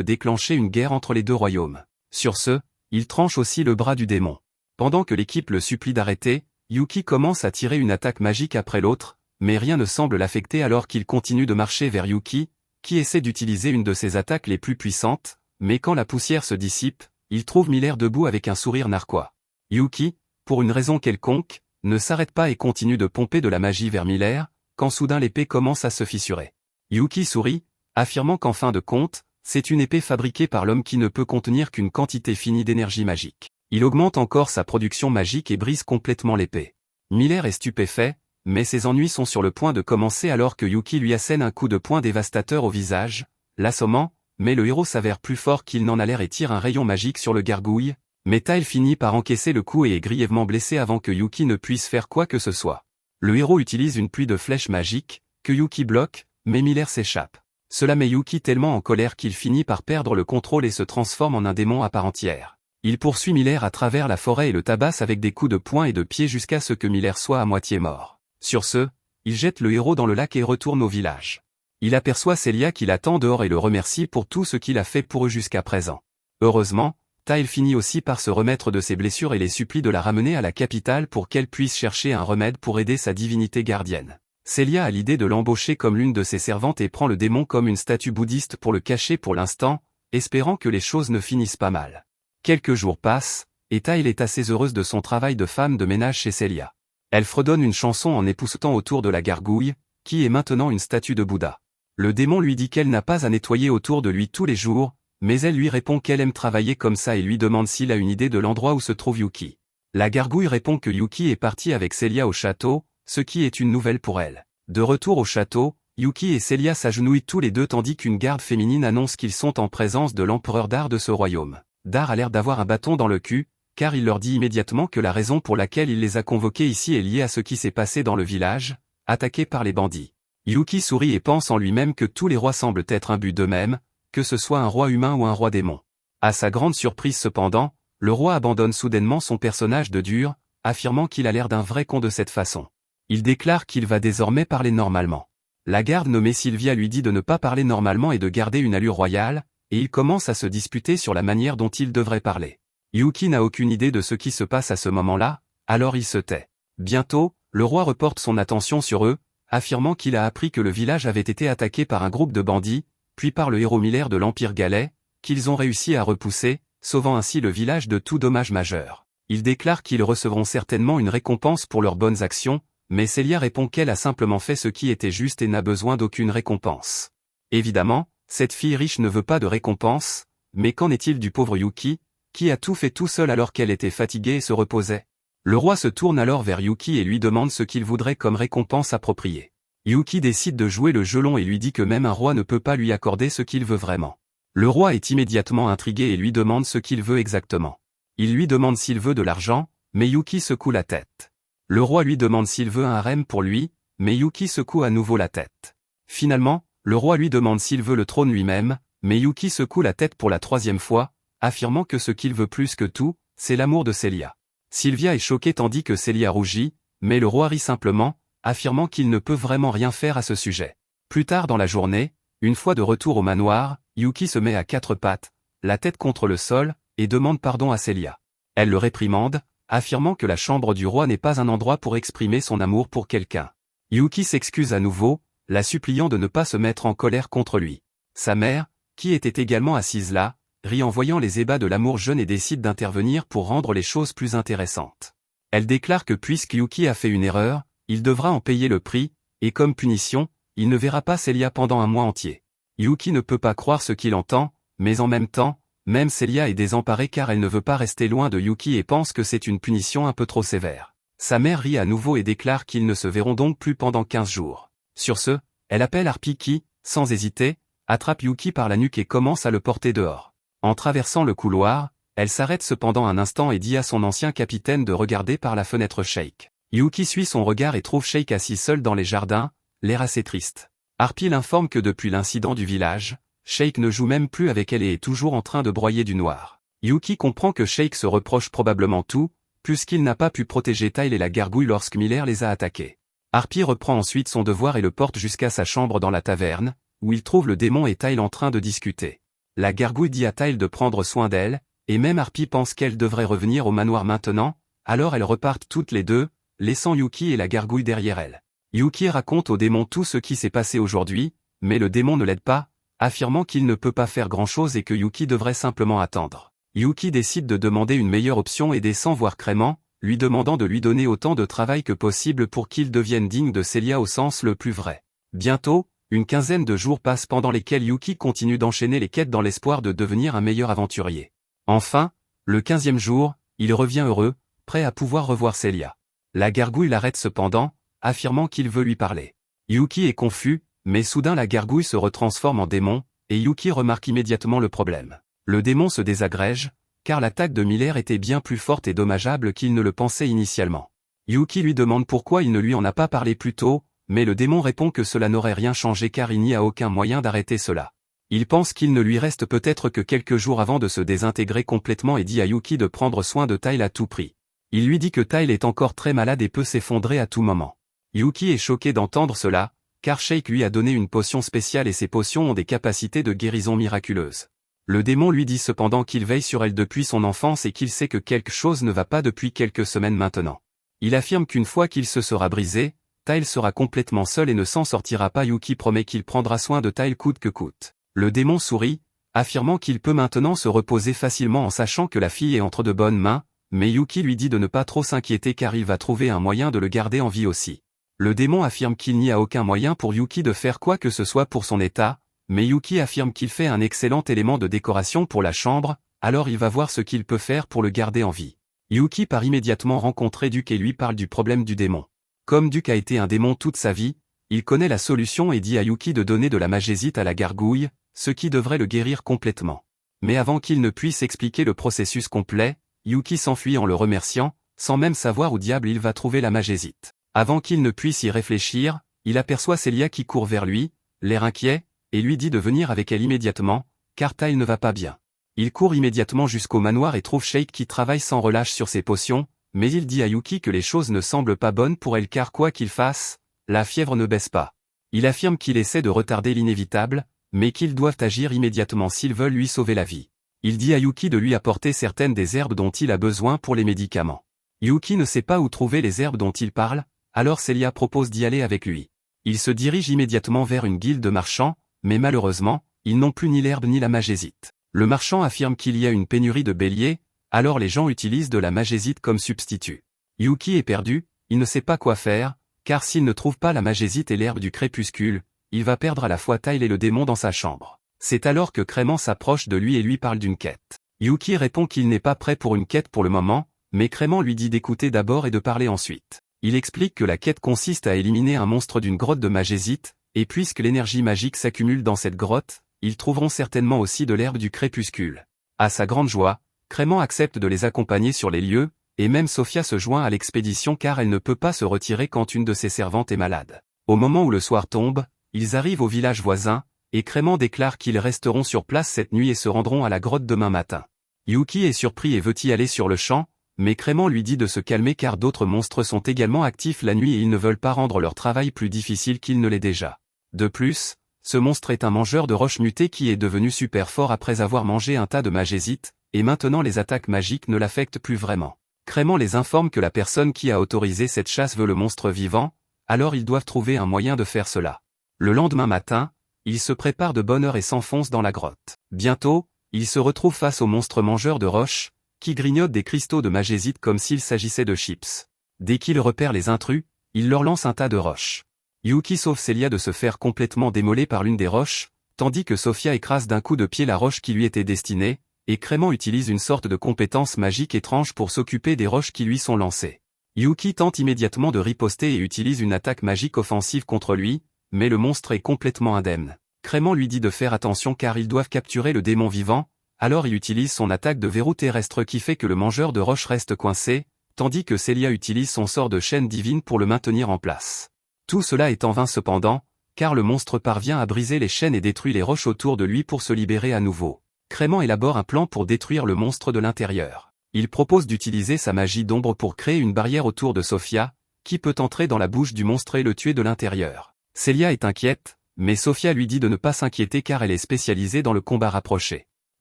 déclencher une guerre entre les deux royaumes. Sur ce, il tranche aussi le bras du démon. Pendant que l'équipe le supplie d'arrêter, Yuki commence à tirer une attaque magique après l'autre, mais rien ne semble l'affecter alors qu'il continue de marcher vers Yuki, qui essaie d'utiliser une de ses attaques les plus puissantes, mais quand la poussière se dissipe, il trouve Miller debout avec un sourire narquois. Yuki, pour une raison quelconque, ne s'arrête pas et continue de pomper de la magie vers Miller, quand soudain l'épée commence à se fissurer. Yuki sourit, affirmant qu'en fin de compte, c'est une épée fabriquée par l'homme qui ne peut contenir qu'une quantité finie d'énergie magique. Il augmente encore sa production magique et brise complètement l'épée. Miller est stupéfait, mais ses ennuis sont sur le point de commencer alors que Yuki lui assène un coup de poing dévastateur au visage, l'assommant, mais le héros s'avère plus fort qu'il n'en a l'air et tire un rayon magique sur le gargouille, mais Tail finit par encaisser le coup et est grièvement blessé avant que Yuki ne puisse faire quoi que ce soit. Le héros utilise une pluie de flèches magiques, que Yuki bloque, mais Miller s'échappe. Cela met Yuki tellement en colère qu'il finit par perdre le contrôle et se transforme en un démon à part entière. Il poursuit Miller à travers la forêt et le tabasse avec des coups de poing et de pied jusqu'à ce que Miller soit à moitié mort. Sur ce, il jette le héros dans le lac et retourne au village. Il aperçoit Celia qui l'attend dehors et le remercie pour tout ce qu'il a fait pour eux jusqu'à présent. Heureusement, Tail finit aussi par se remettre de ses blessures et les supplie de la ramener à la capitale pour qu'elle puisse chercher un remède pour aider sa divinité gardienne. Celia a l'idée de l'embaucher comme l'une de ses servantes et prend le démon comme une statue bouddhiste pour le cacher pour l'instant, espérant que les choses ne finissent pas mal. Quelques jours passent, et Tail est assez heureuse de son travail de femme de ménage chez Celia. Elle fredonne une chanson en époussetant autour de la gargouille, qui est maintenant une statue de Bouddha. Le démon lui dit qu'elle n'a pas à nettoyer autour de lui tous les jours, mais elle lui répond qu'elle aime travailler comme ça et lui demande s'il a une idée de l'endroit où se trouve Yuki. La gargouille répond que Yuki est parti avec Celia au château, ce qui est une nouvelle pour elle. De retour au château, Yuki et Celia s'agenouillent tous les deux tandis qu'une garde féminine annonce qu'ils sont en présence de l'empereur Dar de ce royaume. Dar a l'air d'avoir un bâton dans le cul, car il leur dit immédiatement que la raison pour laquelle il les a convoqués ici est liée à ce qui s'est passé dans le village, attaqué par les bandits. Yuki sourit et pense en lui-même que tous les rois semblent être imbus d'eux-mêmes, que ce soit un roi humain ou un roi démon. À sa grande surprise cependant, le roi abandonne soudainement son personnage de dur, affirmant qu'il a l'air d'un vrai con de cette façon. Il déclare qu'il va désormais parler normalement. La garde nommée Sylvia lui dit de ne pas parler normalement et de garder une allure royale, et ils commencent à se disputer sur la manière dont il devrait parler. Yuki n'a aucune idée de ce qui se passe à ce moment-là, alors il se tait. Bientôt, le roi reporte son attention sur eux, affirmant qu'il a appris que le village avait été attaqué par un groupe de bandits, puis par le héros Miller de l'Empire galais, qu'ils ont réussi à repousser, sauvant ainsi le village de tout dommage majeur. Il déclare qu'ils recevront certainement une récompense pour leurs bonnes actions, mais Celia répond qu'elle a simplement fait ce qui était juste et n'a besoin d'aucune récompense. Évidemment, cette fille riche ne veut pas de récompense, mais qu'en est-il du pauvre Yuki, qui a tout fait tout seul alors qu'elle était fatiguée et se reposait? Le roi se tourne alors vers Yuki et lui demande ce qu'il voudrait comme récompense appropriée. Yuki décide de jouer le jeu long et lui dit que même un roi ne peut pas lui accorder ce qu'il veut vraiment. Le roi est immédiatement intrigué et lui demande ce qu'il veut exactement. Il lui demande s'il veut de l'argent, mais Yuki secoue la tête. Le roi lui demande s'il veut un harem pour lui, mais Yuki secoue à nouveau la tête. Finalement, le roi lui demande s'il veut le trône lui-même, mais Yuki secoue la tête pour la troisième fois, affirmant que ce qu'il veut plus que tout, c'est l'amour de Celia. Sylvia est choquée tandis que Celia rougit, mais le roi rit simplement, affirmant qu'il ne peut vraiment rien faire à ce sujet. Plus tard dans la journée, une fois de retour au manoir, Yuki se met à quatre pattes, la tête contre le sol, et demande pardon à Celia. Elle le réprimande, affirmant que la chambre du roi n'est pas un endroit pour exprimer son amour pour quelqu'un. Yuki s'excuse à nouveau, la suppliant de ne pas se mettre en colère contre lui. Sa mère, qui était également assise là, rit en voyant les ébats de l'amour jeune et décide d'intervenir pour rendre les choses plus intéressantes. Elle déclare que puisque Yuki a fait une erreur, il devra en payer le prix, et comme punition, il ne verra pas Celia pendant un mois entier. Yuki ne peut pas croire ce qu'il entend, mais en même temps, même Celia est désemparée car elle ne veut pas rester loin de Yuki et pense que c'est une punition un peu trop sévère. Sa mère rit à nouveau et déclare qu'ils ne se verront donc plus pendant 15 jours. Sur ce, elle appelle Harpy qui, sans hésiter, attrape Yuki par la nuque et commence à le porter dehors. En traversant le couloir, elle s'arrête cependant un instant et dit à son ancien capitaine de regarder par la fenêtre Sheik. Yuki suit son regard et trouve Sheik assis seul dans les jardins, l'air assez triste. Harpy l'informe que depuis l'incident du village, Sheik ne joue même plus avec elle et est toujours en train de broyer du noir. Yuki comprend que Sheik se reproche probablement tout, puisqu'il n'a pas pu protéger Tile et la gargouille lorsque Miller les a attaqués. Harpy reprend ensuite son devoir et le porte jusqu'à sa chambre dans la taverne, où il trouve le démon et Tile en train de discuter. La gargouille dit à Tile de prendre soin d'elle, et même Harpy pense qu'elle devrait revenir au manoir maintenant, alors elles repartent toutes les deux, laissant Yuki et la gargouille derrière elle. Yuki raconte au démon tout ce qui s'est passé aujourd'hui, mais le démon ne l'aide pas, affirmant qu'il ne peut pas faire grand-chose et que Yuki devrait simplement attendre. Yuki décide de demander une meilleure option et descend voir Crément, lui demandant de lui donner autant de travail que possible pour qu'il devienne digne de Celia au sens le plus vrai. Bientôt, une quinzaine de jours passent pendant lesquels Yuki continue d'enchaîner les quêtes dans l'espoir de devenir un meilleur aventurier. Enfin, le 15e jour, il revient heureux, prêt à pouvoir revoir Celia. La gargouille l'arrête cependant, affirmant qu'il veut lui parler. Yuki est confus, mais soudain la gargouille se retransforme en démon, et Yuki remarque immédiatement le problème. Le démon se désagrège, car l'attaque de Miller était bien plus forte et dommageable qu'il ne le pensait initialement. Yuki lui demande pourquoi il ne lui en a pas parlé plus tôt, mais le démon répond que cela n'aurait rien changé car il n'y a aucun moyen d'arrêter cela. Il pense qu'il ne lui reste peut-être que quelques jours avant de se désintégrer complètement et dit à Yuki de prendre soin de Tile à tout prix. Il lui dit que Tile est encore très malade et peut s'effondrer à tout moment. Yuki est choqué d'entendre cela, car Sheik lui a donné une potion spéciale et ces potions ont des capacités de guérison miraculeuses. Le démon lui dit cependant qu'il veille sur elle depuis son enfance et qu'il sait que quelque chose ne va pas depuis quelques semaines maintenant. Il affirme qu'une fois qu'il se sera brisé, Tile sera complètement seul et ne s'en sortira pas. Yuki promet qu'il prendra soin de Tile coûte que coûte. Le démon sourit, affirmant qu'il peut maintenant se reposer facilement en sachant que la fille est entre de bonnes mains, mais Yuki lui dit de ne pas trop s'inquiéter car il va trouver un moyen de le garder en vie aussi. Le démon affirme qu'il n'y a aucun moyen pour Yuki de faire quoi que ce soit pour son état, mais Yuki affirme qu'il fait un excellent élément de décoration pour la chambre, alors il va voir ce qu'il peut faire pour le garder en vie. Yuki part immédiatement rencontrer Duke et lui parle du problème du démon. Comme Duke a été un démon toute sa vie, il connaît la solution et dit à Yuki de donner de la magésite à la gargouille, ce qui devrait le guérir complètement. Mais avant qu'il ne puisse expliquer le processus complet, Yuki s'enfuit en le remerciant, sans même savoir où diable il va trouver la magésite. Avant qu'il ne puisse y réfléchir, il aperçoit Celia qui court vers lui, l'air inquiet, et lui dit de venir avec elle immédiatement, car Tile ne va pas bien. Il court immédiatement jusqu'au manoir et trouve Sheik qui travaille sans relâche sur ses potions, mais il dit à Yuki que les choses ne semblent pas bonnes pour elle car quoi qu'il fasse, la fièvre ne baisse pas. Il affirme qu'il essaie de retarder l'inévitable, mais qu'ils doivent agir immédiatement s'ils veulent lui sauver la vie. Il dit à Yuki de lui apporter certaines des herbes dont il a besoin pour les médicaments. Yuki ne sait pas où trouver les herbes dont il parle, alors Celia propose d'y aller avec lui. Il se dirige immédiatement vers une guilde de marchands, mais malheureusement, ils n'ont plus ni l'herbe ni la magésite. Le marchand affirme qu'il y a une pénurie de béliers, alors les gens utilisent de la magésite comme substitut. Yuki est perdu, il ne sait pas quoi faire, car s'il ne trouve pas la magésite et l'herbe du crépuscule, il va perdre à la fois Tile et le démon dans sa chambre. C'est alors que Crément s'approche de lui et lui parle d'une quête. Yuki répond qu'il n'est pas prêt pour une quête pour le moment, mais Crément lui dit d'écouter d'abord et de parler ensuite. Il explique que la quête consiste à éliminer un monstre d'une grotte de magésite, et puisque l'énergie magique s'accumule dans cette grotte, ils trouveront certainement aussi de l'herbe du crépuscule. À sa grande joie, Crément accepte de les accompagner sur les lieux, et même Sophia se joint à l'expédition car elle ne peut pas se retirer quand une de ses servantes est malade. Au moment où le soir tombe, ils arrivent au village voisin, et Crément déclare qu'ils resteront sur place cette nuit et se rendront à la grotte demain matin. Yuki est surpris et veut y aller sur le champ, mais Crément lui dit de se calmer car d'autres monstres sont également actifs la nuit et ils ne veulent pas rendre leur travail plus difficile qu'il ne l'est déjà. De plus, ce monstre est un mangeur de roches mutées qui est devenu super fort après avoir mangé un tas de magésite, et maintenant les attaques magiques ne l'affectent plus vraiment. Crément les informe que la personne qui a autorisé cette chasse veut le monstre vivant, alors ils doivent trouver un moyen de faire cela. Le lendemain matin, ils se préparent de bonne heure et s'enfoncent dans la grotte. Bientôt, ils se retrouvent face au monstre mangeur de roches, qui grignote des cristaux de magésite comme s'il s'agissait de chips. Dès qu'il repère les intrus, il leur lance un tas de roches. Yuki sauve Celia de se faire complètement démoler par l'une des roches, tandis que Sophia écrase d'un coup de pied la roche qui lui était destinée, et Crément utilise une sorte de compétence magique étrange pour s'occuper des roches qui lui sont lancées. Yuki tente immédiatement de riposter et utilise une attaque magique offensive contre lui, mais le monstre est complètement indemne. Crément lui dit de faire attention car ils doivent capturer le démon vivant, alors il utilise son attaque de verrou terrestre qui fait que le mangeur de roches reste coincé, tandis que Celia utilise son sort de chaîne divine pour le maintenir en place. Tout cela est en vain cependant, car le monstre parvient à briser les chaînes et détruit les roches autour de lui pour se libérer à nouveau. Crément élabore un plan pour détruire le monstre de l'intérieur. Il propose d'utiliser sa magie d'ombre pour créer une barrière autour de Sophia, qui peut entrer dans la bouche du monstre et le tuer de l'intérieur. Celia est inquiète, mais Sophia lui dit de ne pas s'inquiéter car elle est spécialisée dans le combat rapproché.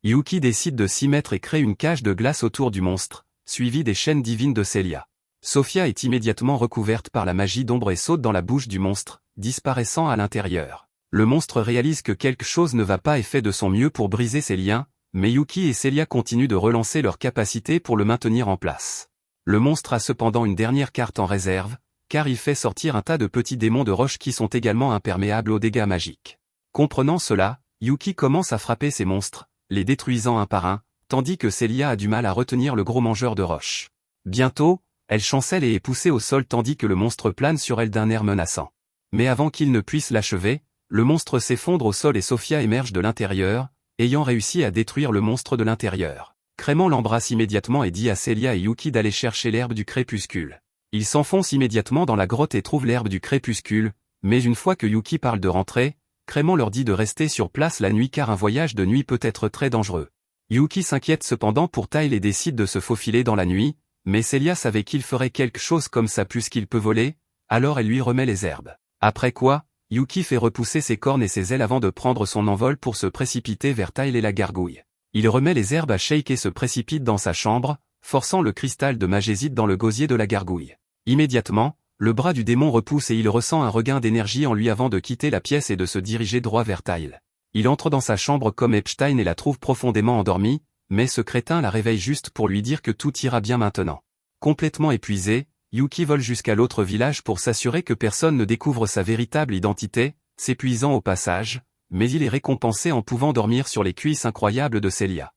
Yuki décide de s'y mettre et crée une cage de glace autour du monstre, suivie des chaînes divines de Celia. Sophia est immédiatement recouverte par la magie d'ombre et saute dans la bouche du monstre, disparaissant à l'intérieur. Le monstre réalise que quelque chose ne va pas et fait de son mieux pour briser ses liens, mais Yuki et Celia continuent de relancer leur capacité pour le maintenir en place. Le monstre a cependant une dernière carte en réserve, car il fait sortir un tas de petits démons de roche qui sont également imperméables aux dégâts magiques. Comprenant cela, Yuki commence à frapper ces monstres, les détruisant un par un, tandis que Celia a du mal à retenir le gros mangeur de roche. Bientôt, elle chancelle et est poussée au sol tandis que le monstre plane sur elle d'un air menaçant. Mais avant qu'il ne puisse l'achever, le monstre s'effondre au sol et Sophia émerge de l'intérieur, ayant réussi à détruire le monstre de l'intérieur. Crément l'embrasse immédiatement et dit à Celia et Yuki d'aller chercher l'herbe du crépuscule. Ils s'enfoncent immédiatement dans la grotte et trouvent l'herbe du crépuscule, mais une fois que Yuki parle de rentrer, Crément leur dit de rester sur place la nuit car un voyage de nuit peut être très dangereux. Yuki s'inquiète cependant pour Tyle et décide de se faufiler dans la nuit, mais Celia savait qu'il ferait quelque chose comme ça puisqu'il peut voler, alors elle lui remet les herbes. Après quoi, Yuki fait repousser ses cornes et ses ailes avant de prendre son envol pour se précipiter vers Tyle et la gargouille. Il remet les herbes à Shake et se précipite dans sa chambre, forçant le cristal de magésite dans le gosier de la gargouille. Immédiatement, le bras du démon repousse et il ressent un regain d'énergie en lui avant de quitter la pièce et de se diriger droit vers Tyle. Il entre dans sa chambre comme Epstein et la trouve profondément endormie, mais ce crétin la réveille juste pour lui dire que tout ira bien maintenant. Complètement épuisé, Yuki vole jusqu'à l'autre village pour s'assurer que personne ne découvre sa véritable identité, s'épuisant au passage, mais il est récompensé en pouvant dormir sur les cuisses incroyables de Celia.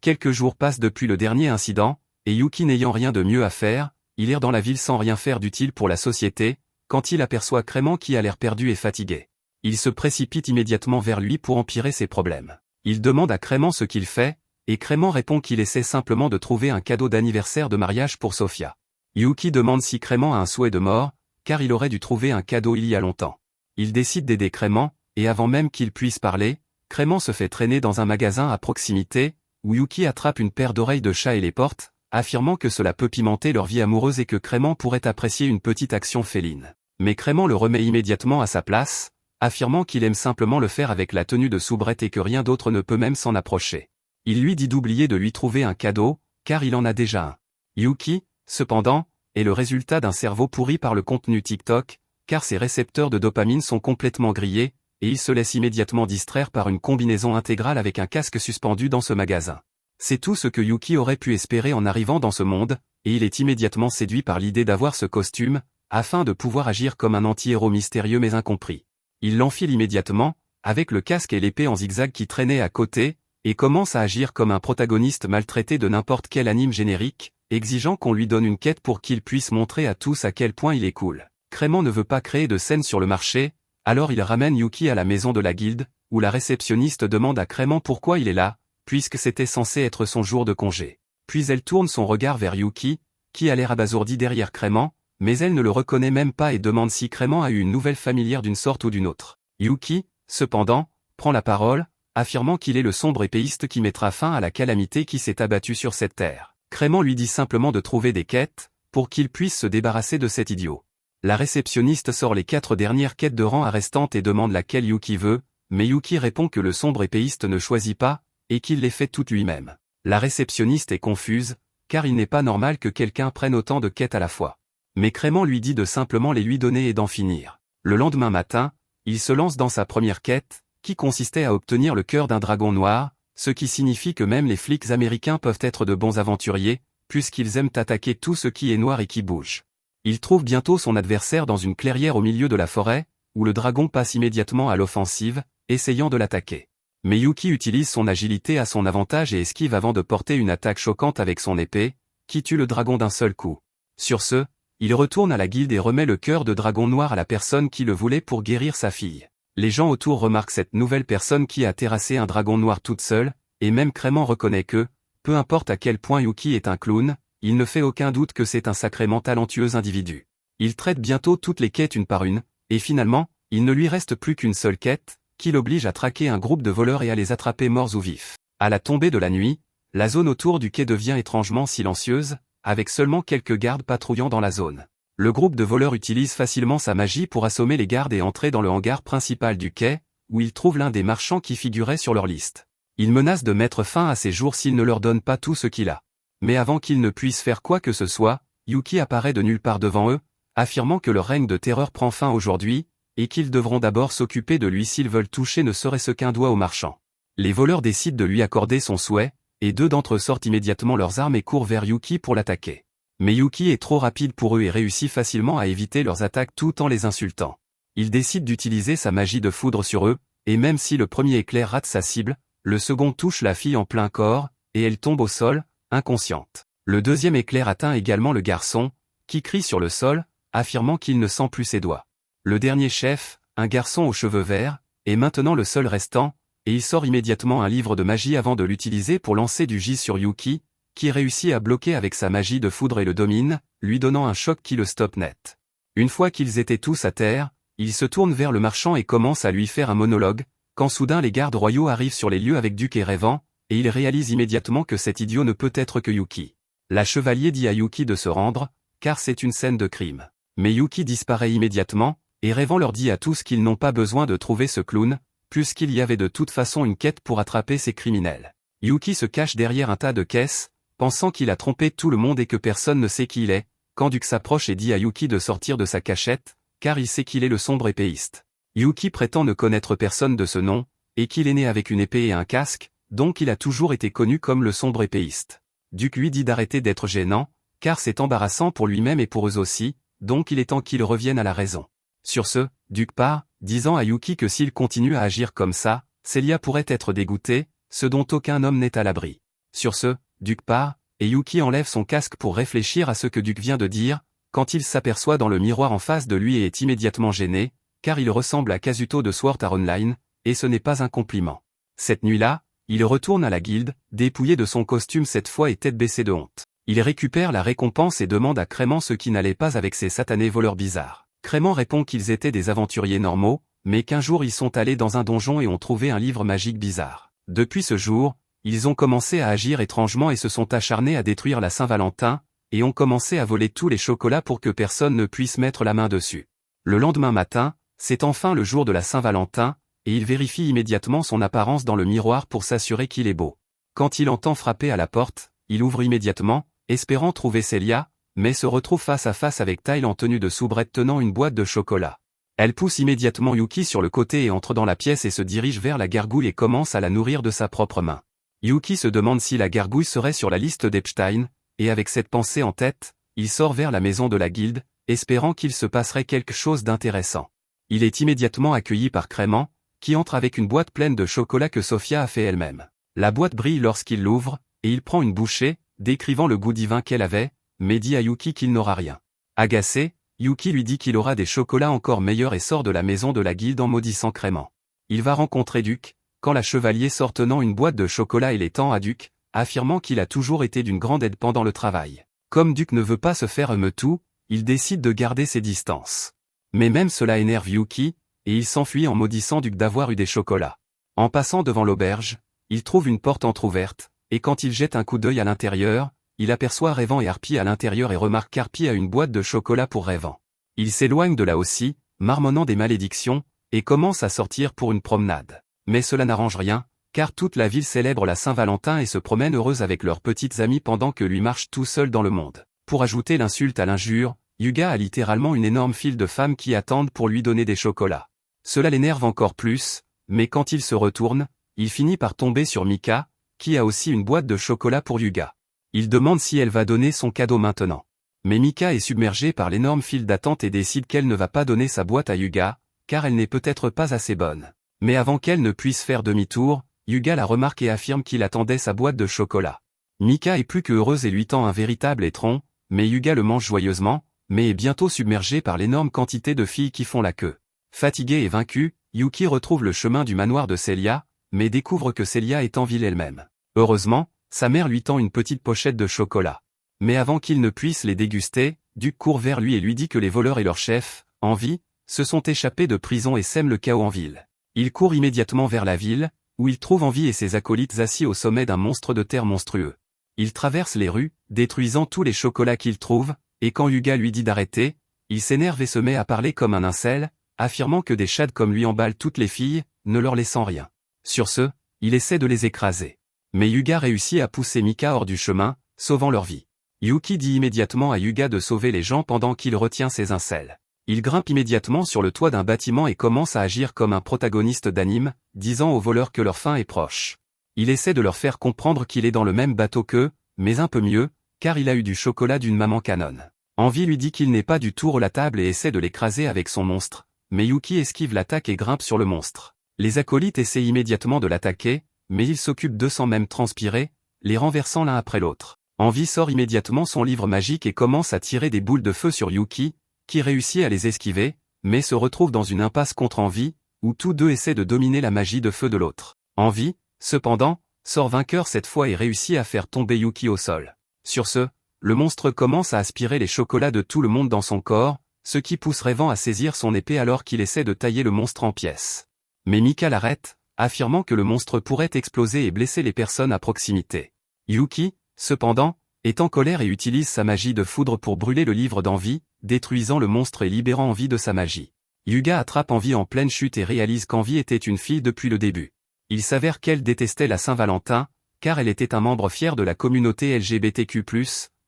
Quelques jours passent depuis le dernier incident, et Yuki n'ayant rien de mieux à faire, il erre dans la ville sans rien faire d'utile pour la société, quand il aperçoit Crément qui a l'air perdu et fatigué. Il se précipite immédiatement vers lui pour empirer ses problèmes. Il demande à Crément ce qu'il fait, et Crément répond qu'il essaie simplement de trouver un cadeau d'anniversaire de mariage pour Sophia. Yuki demande si Crément a un souhait de mort, car il aurait dû trouver un cadeau il y a longtemps. Il décide d'aider Crément, et avant même qu'il puisse parler, Crément se fait traîner dans un magasin à proximité, où Yuki attrape une paire d'oreilles de chat et les porte, affirmant que cela peut pimenter leur vie amoureuse et que Crément pourrait apprécier une petite action féline. Mais Crément le remet immédiatement à sa place, affirmant qu'il aime simplement le faire avec la tenue de soubrette et que rien d'autre ne peut même s'en approcher. Il lui dit d'oublier de lui trouver un cadeau, car il en a déjà un. Yuki, cependant, est le résultat d'un cerveau pourri par le contenu TikTok, car ses récepteurs de dopamine sont complètement grillés, et il se laisse immédiatement distraire par une combinaison intégrale avec un casque suspendu dans ce magasin. C'est tout ce que Yuki aurait pu espérer en arrivant dans ce monde, et il est immédiatement séduit par l'idée d'avoir ce costume, afin de pouvoir agir comme un anti-héros mystérieux mais incompris. Il l'enfile immédiatement, avec le casque et l'épée en zigzag qui traînaient à côté, et commence à agir comme un protagoniste maltraité de n'importe quel anime générique, exigeant qu'on lui donne une quête pour qu'il puisse montrer à tous à quel point il est cool. Crément ne veut pas créer de scène sur le marché, alors il ramène Yuki à la maison de la guilde, où la réceptionniste demande à Crément pourquoi il est là, puisque c'était censé être son jour de congé. Puis elle tourne son regard vers Yuki, qui a l'air abasourdi derrière Crément, mais elle ne le reconnaît même pas et demande si Crément a eu une nouvelle familière d'une sorte ou d'une autre. Yuki, cependant, prend la parole, affirmant qu'il est le sombre épéiste qui mettra fin à la calamité qui s'est abattue sur cette terre. Crément lui dit simplement de trouver des quêtes, pour qu'il puisse se débarrasser de cet idiot. La réceptionniste sort les 4 dernières quêtes de rang restantes et demande laquelle Yuki veut, mais Yuki répond que le sombre épéiste ne choisit pas, et qu'il les fait toutes lui-même. La réceptionniste est confuse, car il n'est pas normal que quelqu'un prenne autant de quêtes à la fois. Mais Crément lui dit de simplement les lui donner et d'en finir. Le lendemain matin, il se lance dans sa première quête, qui consistait à obtenir le cœur d'un dragon noir, ce qui signifie que même les flics américains peuvent être de bons aventuriers, puisqu'ils aiment attaquer tout ce qui est noir et qui bouge. Il trouve bientôt son adversaire dans une clairière au milieu de la forêt, où le dragon passe immédiatement à l'offensive, essayant de l'attaquer. Mais Yuki utilise son agilité à son avantage et esquive avant de porter une attaque choquante avec son épée, qui tue le dragon d'un seul coup. Sur ce, il retourne à la guilde et remet le cœur de dragon noir à la personne qui le voulait pour guérir sa fille. Les gens autour remarquent cette nouvelle personne qui a terrassé un dragon noir toute seule, et même Crément reconnaît que, peu importe à quel point Yuki est un clown, il ne fait aucun doute que c'est un sacrément talentueux individu. Il traite bientôt toutes les quêtes une par une, et finalement, il ne lui reste plus qu'une seule quête, qui l'oblige à traquer un groupe de voleurs et à les attraper morts ou vifs. À la tombée de la nuit, la zone autour du quai devient étrangement silencieuse, avec seulement quelques gardes patrouillant dans la zone. Le groupe de voleurs utilise facilement sa magie pour assommer les gardes et entrer dans le hangar principal du quai, où ils trouvent l'un des marchands qui figurait sur leur liste. Ils menacent de mettre fin à ses jours s'il ne leur donne pas tout ce qu'il a. Mais avant qu'ils ne puissent faire quoi que ce soit, Yuki apparaît de nulle part devant eux, affirmant que leur règne de terreur prend fin aujourd'hui, et qu'ils devront d'abord s'occuper de lui s'ils veulent toucher ne serait-ce qu'un doigt au marchand. Les voleurs décident de lui accorder son souhait, et deux d'entre eux sortent immédiatement leurs armes et courent vers Yuki pour l'attaquer. Mais Yuki est trop rapide pour eux et réussit facilement à éviter leurs attaques tout en les insultant. Il décide d'utiliser sa magie de foudre sur eux, et même si le premier éclair rate sa cible, le second touche la fille en plein corps, et elle tombe au sol, inconsciente. Le deuxième éclair atteint également le garçon, qui crie sur le sol, affirmant qu'il ne sent plus ses doigts. Le dernier chef, un garçon aux cheveux verts, est maintenant le seul restant, et il sort immédiatement un livre de magie avant de l'utiliser pour lancer du gis sur Yuki, qui réussit à bloquer avec sa magie de foudre et le domine, lui donnant un choc qui le stoppe net. Une fois qu'ils étaient tous à terre, il se tourne vers le marchand et commence à lui faire un monologue, quand soudain les gardes royaux arrivent sur les lieux avec Duke et Rêvant, et il réalise immédiatement que cet idiot ne peut être que Yuki. La chevalier dit à Yuki de se rendre, car c'est une scène de crime. Mais Yuki disparaît immédiatement, et Rêvant leur dit à tous qu'ils n'ont pas besoin de trouver ce clown, puisqu'il y avait de toute façon une quête pour attraper ces criminels. Yuki se cache derrière un tas de caisses, pensant qu'il a trompé tout le monde et que personne ne sait qui il est, quand Duke s'approche et dit à Yuki de sortir de sa cachette, car il sait qu'il est le sombre épéiste. Yuki prétend ne connaître personne de ce nom, et qu'il est né avec une épée et un casque, donc il a toujours été connu comme le sombre épéiste. Duke lui dit d'arrêter d'être gênant, car c'est embarrassant pour lui-même et pour eux aussi, donc il est temps qu'il revienne à la raison. Sur ce, Duke part, disant à Yuki que s'il continue à agir comme ça, Celia pourrait être dégoûtée, ce dont aucun homme n'est à l'abri. Sur ce, Duke part, et Yuki enlève son casque pour réfléchir à ce que Duke vient de dire, quand il s'aperçoit dans le miroir en face de lui et est immédiatement gêné, car il ressemble à Kazuto de Sword Art Online, et ce n'est pas un compliment. Cette nuit-là, il retourne à la guilde, dépouillé de son costume cette fois et tête baissée de honte. Il récupère la récompense et demande à Crément ce qui n'allait pas avec ces satanés voleurs bizarres. Crément répond qu'ils étaient des aventuriers normaux, mais qu'un jour ils sont allés dans un donjon et ont trouvé un livre magique bizarre. Depuis ce jour, ils ont commencé à agir étrangement et se sont acharnés à détruire la Saint-Valentin, et ont commencé à voler tous les chocolats pour que personne ne puisse mettre la main dessus. Le lendemain matin, c'est enfin le jour de la Saint-Valentin, et il vérifie immédiatement son apparence dans le miroir pour s'assurer qu'il est beau. Quand il entend frapper à la porte, il ouvre immédiatement, espérant trouver Celia, mais se retrouve face à face avec Tyle en tenue de soubrette tenant une boîte de chocolat. Elle pousse immédiatement Yuki sur le côté et entre dans la pièce et se dirige vers la gargouille et commence à la nourrir de sa propre main. Yuki se demande si la gargouille serait sur la liste d'Epstein, et avec cette pensée en tête, il sort vers la maison de la guilde, espérant qu'il se passerait quelque chose d'intéressant. Il est immédiatement accueilli par Crément, qui entre avec une boîte pleine de chocolat que Sophia a fait elle-même. La boîte brille lorsqu'il l'ouvre, et il prend une bouchée, décrivant le goût divin qu'elle avait, mais dit à Yuki qu'il n'aura rien. Agacé, Yuki lui dit qu'il aura des chocolats encore meilleurs et sort de la maison de la guilde en maudissant Crément. Il va rencontrer Duke, quand la chevalier sort tenant une boîte de chocolat et les tend à Duke, affirmant qu'il a toujours été d'une grande aide pendant le travail. Comme Duke ne veut pas se faire me tout, il décide de garder ses distances. Mais même cela énerve Yuki, et il s'enfuit en maudissant Duke d'avoir eu des chocolats. En passant devant l'auberge, il trouve une porte entr'ouverte, et quand il jette un coup d'œil à l'intérieur, il aperçoit Rêvant et Harpie à l'intérieur et remarque qu'Harpie a une boîte de chocolat pour Rêvant. Il s'éloigne de là aussi, marmonnant des malédictions, et commence à sortir pour une promenade. Mais cela n'arrange rien, car toute la ville célèbre la Saint-Valentin et se promène heureuse avec leurs petites amies pendant que lui marche tout seul dans le monde. Pour ajouter l'insulte à l'injure, Yuga a littéralement une énorme file de femmes qui attendent pour lui donner des chocolats. Cela l'énerve encore plus, mais quand il se retourne, il finit par tomber sur Mika, qui a aussi une boîte de chocolat pour Yuga. Il demande si elle va donner son cadeau maintenant. Mais Mika est submergée par l'énorme file d'attente et décide qu'elle ne va pas donner sa boîte à Yuga, car elle n'est peut-être pas assez bonne. Mais avant qu'elle ne puisse faire demi-tour, Yuga la remarque et affirme qu'il attendait sa boîte de chocolat. Mika est plus que heureuse et lui tend un véritable étron, mais Yuga le mange joyeusement, mais est bientôt submergé par l'énorme quantité de filles qui font la queue. Fatigué et vaincu, Yuki retrouve le chemin du manoir de Celia, mais découvre que Celia est en ville elle-même. Heureusement, sa mère lui tend une petite pochette de chocolat. Mais avant qu'il ne puisse les déguster, Duke court vers lui et lui dit que les voleurs et leur chef, en vie, se sont échappés de prison et sèment le chaos en ville. Il court immédiatement vers la ville, où il trouve Envie et ses acolytes assis au sommet d'un monstre de terre monstrueux. Il traverse les rues, détruisant tous les chocolats qu'il trouve, et quand Hyuga lui dit d'arrêter, il s'énerve et se met à parler comme un incel, affirmant que des chads comme lui emballent toutes les filles, ne leur laissant rien. Sur ce, il essaie de les écraser. Mais Hyuga réussit à pousser Mika hors du chemin, sauvant leur vie. Yuki dit immédiatement à Hyuga de sauver les gens pendant qu'il retient ses incels. Il grimpe immédiatement sur le toit d'un bâtiment et commence à agir comme un protagoniste d'anime, disant aux voleurs que leur fin est proche. Il essaie de leur faire comprendre qu'il est dans le même bateau qu'eux, mais un peu mieux, car il a eu du chocolat d'une maman canon. Envie lui dit qu'il n'est pas du tout relatable et essaie de l'écraser avec son monstre, mais Yuki esquive l'attaque et grimpe sur le monstre. Les acolytes essaient immédiatement de l'attaquer, mais il s'occupe d'eux sans même transpirer, les renversant l'un après l'autre. Envie sort immédiatement son livre magique et commence à tirer des boules de feu sur Yuki, qui réussit à les esquiver, mais se retrouve dans une impasse contre Envie, où tous deux essaient de dominer la magie de feu de l'autre. Envie, cependant, sort vainqueur cette fois et réussit à faire tomber Yuki au sol. Sur ce, le monstre commence à aspirer les chocolats de tout le monde dans son corps, ce qui pousse Rêvant à saisir son épée alors qu'il essaie de tailler le monstre en pièces. Mais Mika l'arrête, affirmant que le monstre pourrait exploser et blesser les personnes à proximité. Yuki, cependant, est en colère et utilise sa magie de foudre pour brûler le livre d'Envie, détruisant le monstre et libérant Envie de sa magie. Hyuga attrape Envie en pleine chute et réalise qu'Envie était une fille depuis le début. Il s'avère qu'elle détestait la Saint-Valentin, car elle était un membre fier de la communauté LGBTQ+,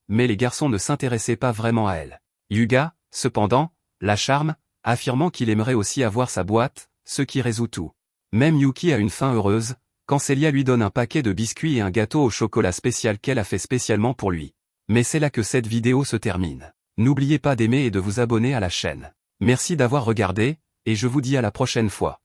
mais les garçons ne s'intéressaient pas vraiment à elle. Hyuga, cependant, la charme, affirmant qu'il aimerait aussi avoir sa boîte, ce qui résout tout. Même Yuki a une fin heureuse, quand Celia lui donne un paquet de biscuits et un gâteau au chocolat spécial qu'elle a fait spécialement pour lui. Mais c'est là que cette vidéo se termine. N'oubliez pas d'aimer et de vous abonner à la chaîne. Merci d'avoir regardé, et je vous dis à la prochaine fois.